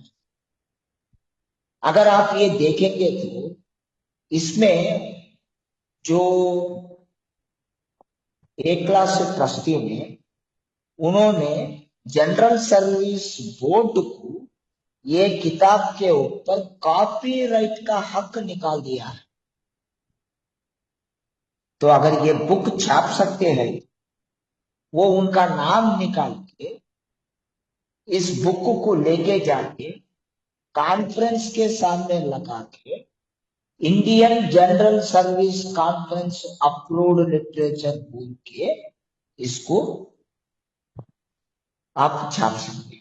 अगर आप ये देखेंगे तो इसमें जो ए क्लास ट्रस्टी में उन्होंने जनरल सर्विस बोर्ड को ये किताब के ऊपर कॉपीराइट का हक निकाल दिया है। तो अगर ये बुक छाप सकते हैं, वो उनका नाम निकाल के इस बुक को लेके जाके कॉन्फ्रेंस के सामने लगा के Indian general service conference approved literature बोल के इसको आप छाप सकते।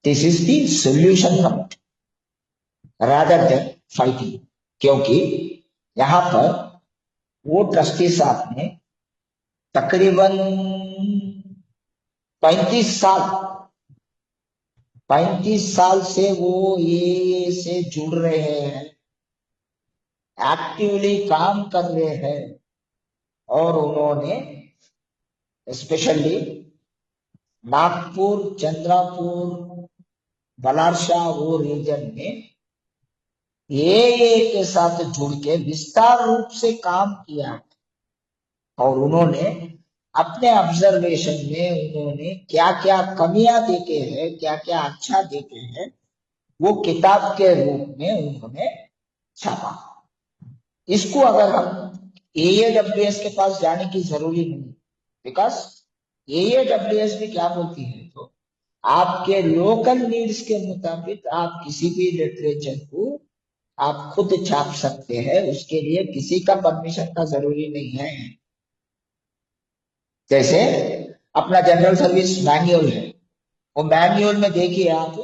This is the solution from it rather than fighting. क्योंकि यहाँ पर वो ट्रस्टी साहब ने तकरीबन 35 साल 35 साल से वो ये से जुड़ रहे हैं, एक्टिवली काम कर रहे हैं, और उन्होंने स्पेशली नागपुर, चंद्रापुर, बलारशाह वो रीजन में ये के साथ जुड़ के विस्तार रूप से काम किया, और उन्होंने अपने ऑब्जर्वेशन में उन्होंने क्या क्या कमियां देखे हैं, क्या क्या अच्छा देखे हैं, वो किताब के रूप में उन्होंने छापा। इसको अगर हम एएडब्ल्यूएस के पास जाने की जरूरी नहीं, बिकॉज एएडब्ल्यूएस में क्या बोलती है, तो आपके लोकल नीड्स के मुताबिक आप किसी भी लिटरेचर को आप खुद छाप सकते हैं, उसके लिए किसी का परमिशन का जरूरी नहीं है। जैसे अपना जनरल सर्विस मैन्युअल है, वो मैन्युअल में देखिए आप,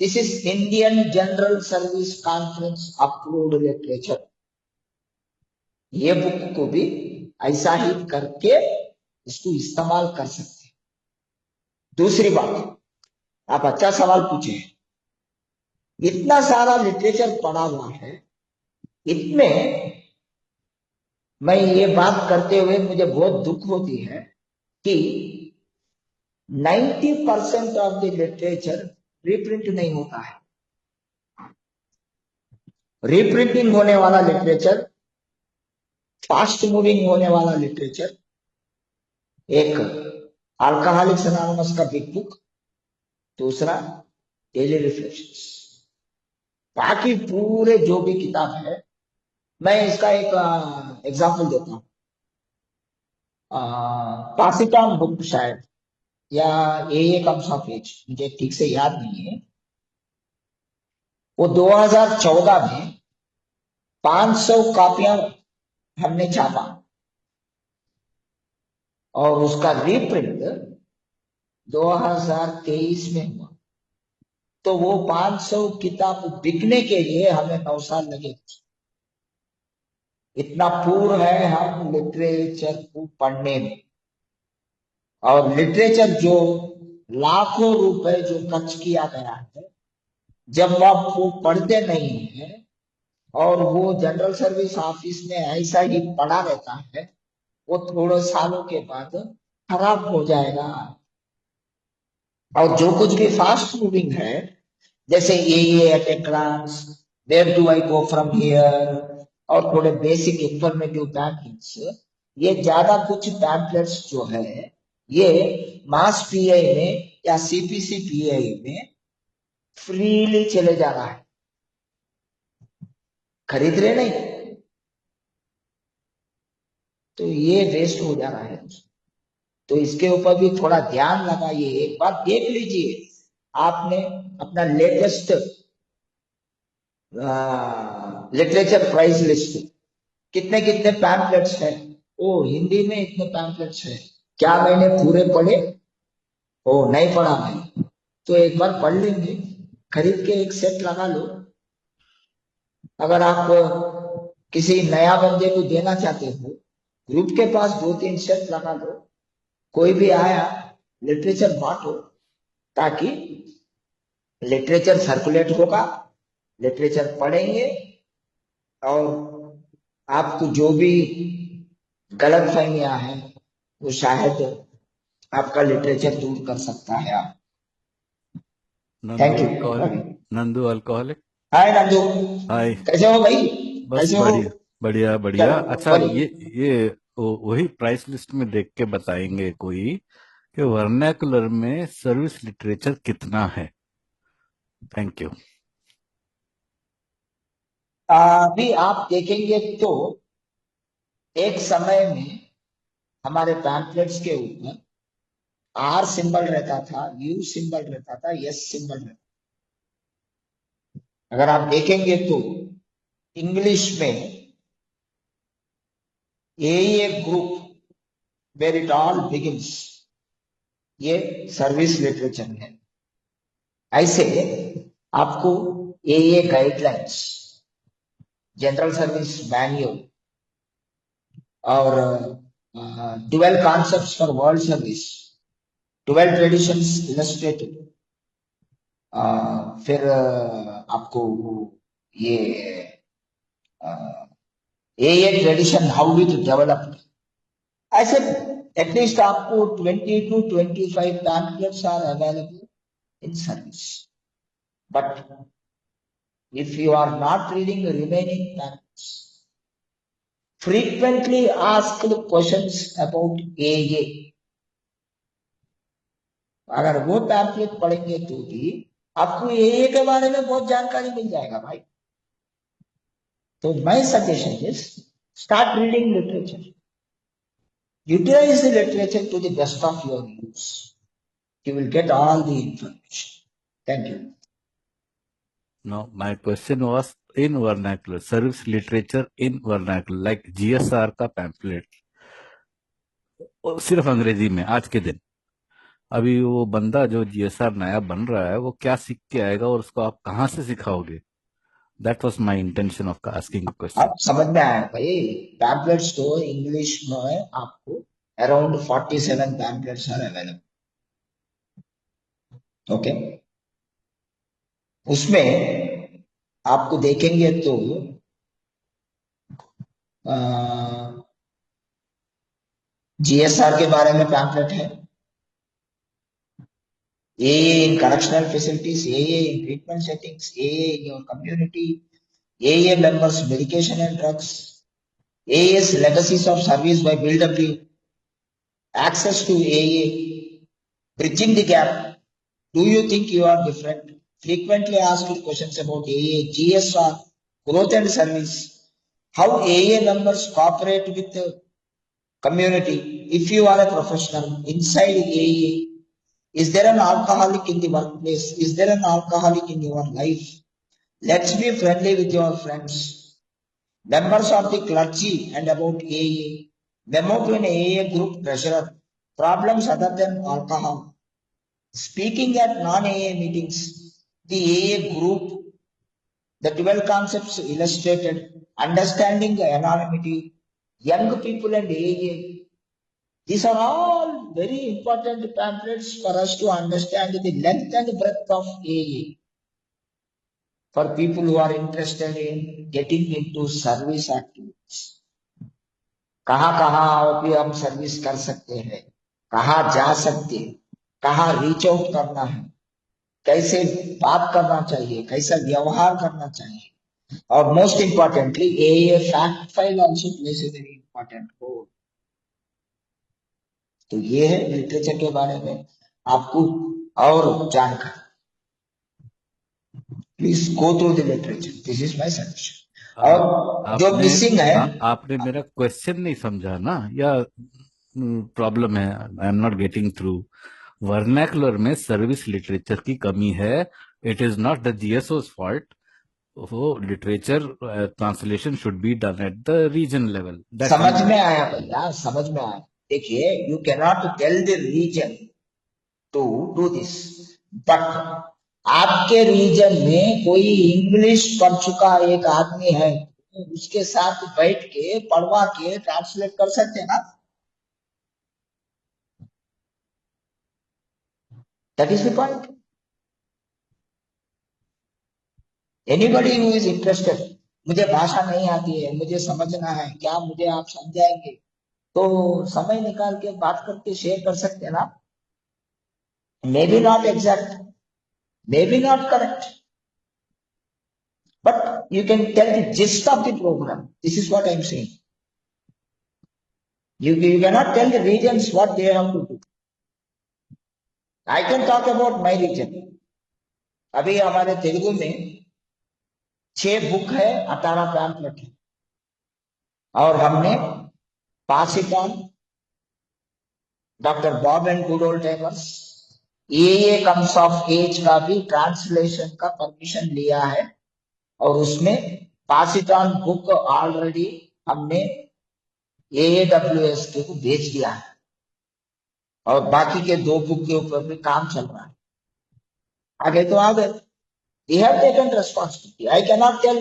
this is Indian general service conference approved literature. ये बुक को भी ऐसा ही करके इसको इस्तेमाल कर सकते हैं। दूसरी बात, आप अच्छा सवाल पूछे, इतना सारा लिटरेचर पढ़ा हुआ है, इसमें मैं ये बात करते हुए मुझे बहुत दुख होती है कि 90% ऑफ द लिटरेचर रीप्रिंट नहीं होता है। रीप्रिंटिंग होने वाला लिटरेचर, फास्ट मूविंग होने वाला लिटरेचर, एक अल्कोहलिक्स एनोनिमस का बिग बुक, दूसरा डेली रिफ्लेक्शंस, बाकी पूरे जो भी किताब है, मैं इसका एक एग्जांपल देता हूँ। पासिकान बुक शायद, या ए कम्स ऑफ एज, मुझे ठीक से याद नहीं है, वो 2014 में 500 कॉपियां हमने छापा, और उसका रीप्रिंट 2023 में हुआ। तो वो 500 किताब बिकने के लिए हमें 9 साल लगे। इतना पूर्व है हम लिटरेचर को पढ़ने में, और लिटरेचर जो लाखों रुपए जो खर्च किया गया है, जब आप वो पढ़ते नहीं है और वो जनरल सर्विस ऑफिस में ऐसा ही पड़ा रहता है, वो थोड़े सालों के बाद खराब हो जाएगा। और जो कुछ भी फास्ट मूविंग है, जैसे ये at a glance, where do I go from here, और थोड़े बेसिक इंफॉर्मेटिव पैम्पलेट्स, ये ज्यादा कुछ पैम्पलेट्स जो है ये मास पीआई में या सीपीसी पीआई में फ्रीली चले जा रहा है, खरीद रहे नहीं, तो ये वेस्ट हो जा रहा है। तो इसके ऊपर भी थोड़ा ध्यान लगाइए। एक बार देख लीजिए, आपने अपना लेटेस्ट लिटरेचर प्राइस लिस्ट, कितने कितने पैम्पलेट्स है, ओ हिंदी में इतने पैम्पलेट्स है, क्या मैंने पूरे पढ़े? ओ नहीं पढ़ा मैं, तो एक बार पढ़ लेंगे, खरीद के एक सेट लगा लो। अगर आप किसी नया बंदे को देना चाहते हो, ग्रुप के पास 2-3 सेट लगा लो, कोई भी आया लिटरेचर बांटो, ताकि लिटरेचर सर्कुलेट होगा, लिटरेचर पढ़ेंगे, और आपको जो भी गलत फहमियां हैं वो शायद आपका लिटरेचर दूर कर सकता है। आप थैंक यू। नंदू अल्कोहलिक, हाय नंदू, हाय, कैसे हो भाई? बस कैसे हो? बढ़िया बढ़िया बढ़िया। चलो, अच्छा, बढ़िया। ये वही प्राइस लिस्ट में देख के बताएंगे कोई कि वर्नाकुलर में सर्विस लिटरेचर कितना है? Thank you. अभी आप देखेंगे तो एक समय में हमारे पैम्पलेट्स के ऊपर आर सिंबल रहता था, यू सिंबल रहता था, एस सिंबल रहता था। अगर आप देखेंगे तो इंग्लिश में a group where it all begins, ये सर्विस लिटरेचर है। ऐसे आपको a guidelines, general service manual, और 12 concepts for world service, 12 traditions illustrated, फिर आपको ये AA tradition how it developed. I said at least आपको 20 to 25 pamphlets are available in service. But if you are not reading the remaining pamphlets, frequently asked questions about AA, अगर वो pamphlet पढ़ेंगे तो भी आपको AA के बारे में बहुत जानकारी मिल जाएगा भाई. तो my suggestion is start reading literature. Utilize the literature to the best of your use. You will get all the information. Thank you. No, my question was in vernacular, service literature in vernacular, like GSR का pamphlet सिर्फ अंग्रेजी में आज के दिन. अभी वो बंदा जो GSR नया बन रहा है वो क्या सीख के आएगा और उसको आप कहाँ से सिखाओगे? That was my intention of asking the question. आप समझ में आया भाई. पैम्पलेट्स तो इंग्लिश में आपको around 47 pamphlets are available. Okay, उसमें आपको देखेंगे तो GSR के बारे में पैम्पलेट है, AA in correctional facilities, AA in treatment settings, AA in your community, AA members medication and drugs, AA's legacies of service by Bill W, access to AA, bridging the gap. Do you think you are different? Frequently asked questions about AA, GSR, growth and service, how AA members cooperate with the community. If you are a professional inside AA, is there an alcoholic in the workplace? Is there an alcoholic in your life? Let's be friendly with your friends. Members of the clergy and about AA. Memo to an AA group treasurer. Problems other than alcohol. Speaking at non-AA meetings. The AA group. The 12 concepts illustrated. Understanding the anonymity. Young people and AA. These are all very important pamphlets for us to understand the length and breadth of AA. For people who are interested in getting into service activities. कहाँ भी हम service कर सकते हैं, कहाँ जा सकते हैं, कहाँ रीच आउट करना है, कैसे बात करना चाहिए, कैसा व्यवहार करना चाहिए, और most importantly AA fact file also place a very important role. तो ये है लिटरेचर के बारे में आपको और जानकारी. Please go through the literature. This is my suggestion. और जो मिसिंग है, आपने मेरा क्वेश्चन नहीं समझा ना, या प्रॉब्लम है, I am not getting through. Vernacular में सर्विस लिटरेचर की कमी है. It is not the GSO's fault. वो literature translation should be done at the region level. समझ में आया भैया, समझ में आया. देखिए, you can not tell the region to do this, but आपके रीजन में कोई इंग्लिश पढ़ चुका एक आदमी है, उसके साथ बैठ के पढ़वा के ट्रांसलेट कर सकते हैं ना. That is the point. Anybody who is interested, मुझे भाषा नहीं आती है, मुझे समझना है, क्या मुझे आप समझाएंगे, तो समय निकाल के बात करके शेयर कर सकते हैं ना. May be not exact, maybe not correct, but you can tell the gist of the program. This is what I am saying. You cannot tell the regions what they have to do. I can talk about my region. अभी हमारे तेलुगु में 6 book है, 18 pamphlet है, और हमने pass it on doctor Bob and good old timers AA comes of age का भी translation का परमिशन लिया है, और उसमें pass it on book already हमने AAWS के को भेज दिया है, और बाकी के 2 बुक के ऊपर भी काम चल रहा है. आगे तो आगे. We have taken responsibility. I cannot tell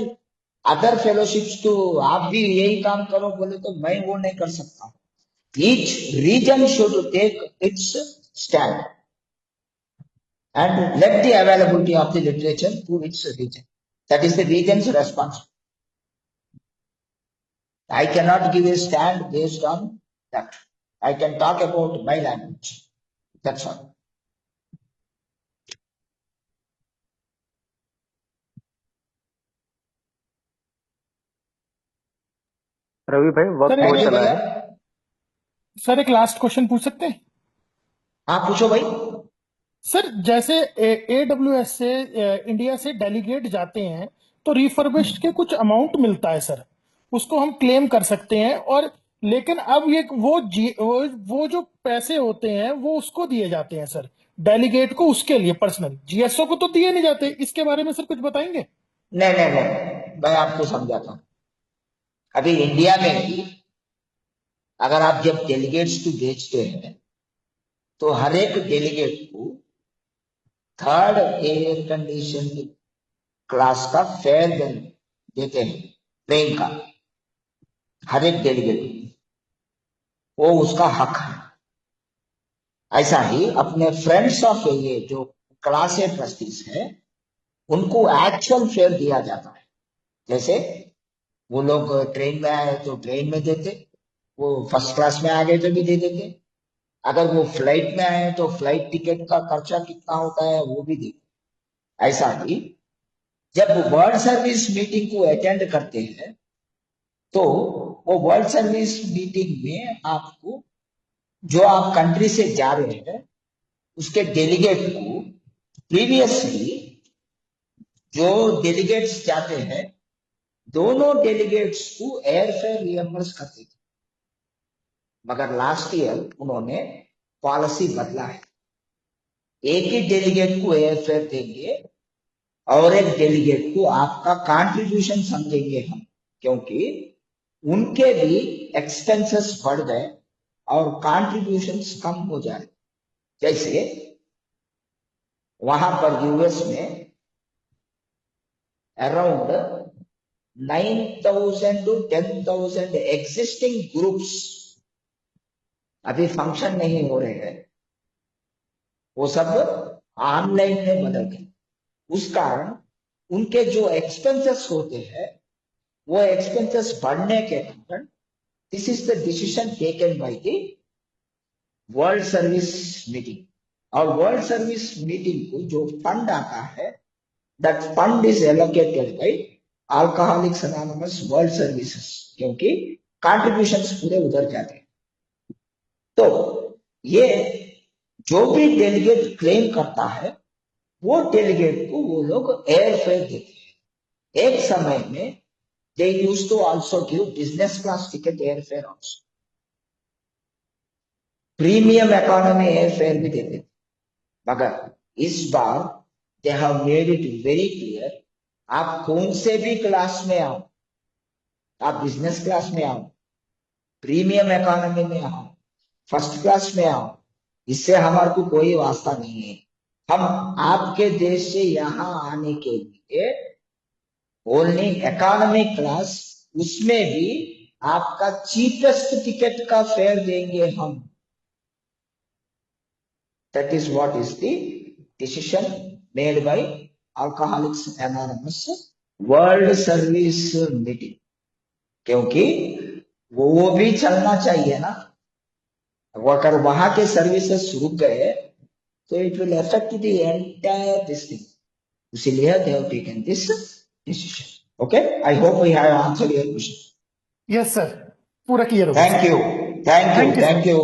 other fellowships तो आप भी यही काम करो बोले तो मैं वो नहीं कर सकता. Each region should take its stand and let the availability of the literature to its region. That is the region's responsibility. I cannot give a stand based on that. I can talk about my language. That's all. Ravi भाई वक्त sir बहुत Thank you, चला भैया. है। Sir एक last question पूछ सकते हैं हाँ पूछो भाई. सर? जैसे AWS से इंडिया से डेलीगेट जाते हैं तो रिफर्बिश्ड के कुछ अमाउंट मिलता है सर, उसको हम क्लेम कर सकते हैं, और लेकिन अब ये वो जो पैसे होते हैं वो उसको दिए जाते हैं सर, डेलीगेट को, उसके लिए पर्सनल, GSO को तो दिए नहीं जाते। इसके बारे में सर कुछ बताएंगे? नहीं, मैं आपको समझाता हूँ. अभी इंडिया में भी अगर आप जब डेलीगेट्स को भेजते हैं तो हर एक डेलीगेट को थर्ड एयर कंडीशन क्लास का फेयर देते हैं, ट्रेन का, हर एक डेलीगेट वो उसका हक है. ऐसा ही अपने फ्रेंड्स ऑफ ये जो क्लास ए ट्रस्टीज है उनको एक्चुअल फेयर दिया जाता है. जैसे वो लोग ट्रेन में आए तो ट्रेन में देते, वो फर्स्ट क्लास में आ गए तो भी दे देते, अगर वो फ्लाइट में आए तो फ्लाइट टिकट का खर्चा कितना होता है वो भी देते. ऐसा ही जब वर्ल्ड सर्विस मीटिंग को अटेंड करते हैं तो वो वर्ल्ड सर्विस मीटिंग में आपको जो आप कंट्री से जा रहे हैं उसके डेलीगेट को प्रीवियसली जो डेलीगेट्स जाते हैं दोनों डेलीगेट्स को एयर फेयर रियम्बर्स करते थे, मगर लास्ट ईयर उन्होंने पॉलिसी बदला है. एक ही डेलीगेट को एयर फेयर देंगे और एक डेलीगेट को आपका कंट्रीब्यूशन समझेंगे हम, क्योंकि उनके भी एक्सपेंसेस बढ़ गए और कंट्रीब्यूशंस कम हो जाए. जैसे वहां पर यूएस में अराउंड 9,000 to 10,000 एग्जिस्टिंग ग्रुप्स अभी फंक्शन नहीं हो रहे हैं, वो सब ऑनलाइन में बदल गए. उस कारण उनके जो एक्सपेंसेस होते हैं वो एक्सपेंसेस बढ़ने के कारण this is the decision taken by the world service meeting. और वर्ल्ड सर्विस मीटिंग को जो फंड आता है that fund is allocated by alcoholics anonymous world services, क्योंकि कंट्रीब्यूशंस पूरे उधर जाते हैं. तो ये जो भी डेलीगेट क्लेम करता है वो डेलीगेट को वो लोग एयर फेयर देते हैं. एक समय में they used to also give business class ticket air fare also, premium economy air fare भी देते थे, मगर इस बार they have made it very clear, आप कौन से भी क्लास में आओ, आप बिजनेस क्लास में आओ, प्रीमियम इकोनॉमी में आओ, फर्स्ट क्लास में आओ, इससे हमारे को कोई वास्ता नहीं है. हम आपके देश से यहाँ आने के लिए ओनली इकोनॉमी क्लास, उसमें भी आपका चीपेस्ट टिकट का फेयर देंगे हम. That is what is the decision made by alcoholics anonymous world service meeting, क्योंकि वो भी चलना चाहिए ना. अगर वहां के सर्विसेस रुक गए तो it will affect the entire this thing, इसीलिए they have taken this decision. Okay, I hope I have answered your question. Yes sir, पूरा क्लियर हो गया thank sir. You, thank you, thank you sir. Thank you.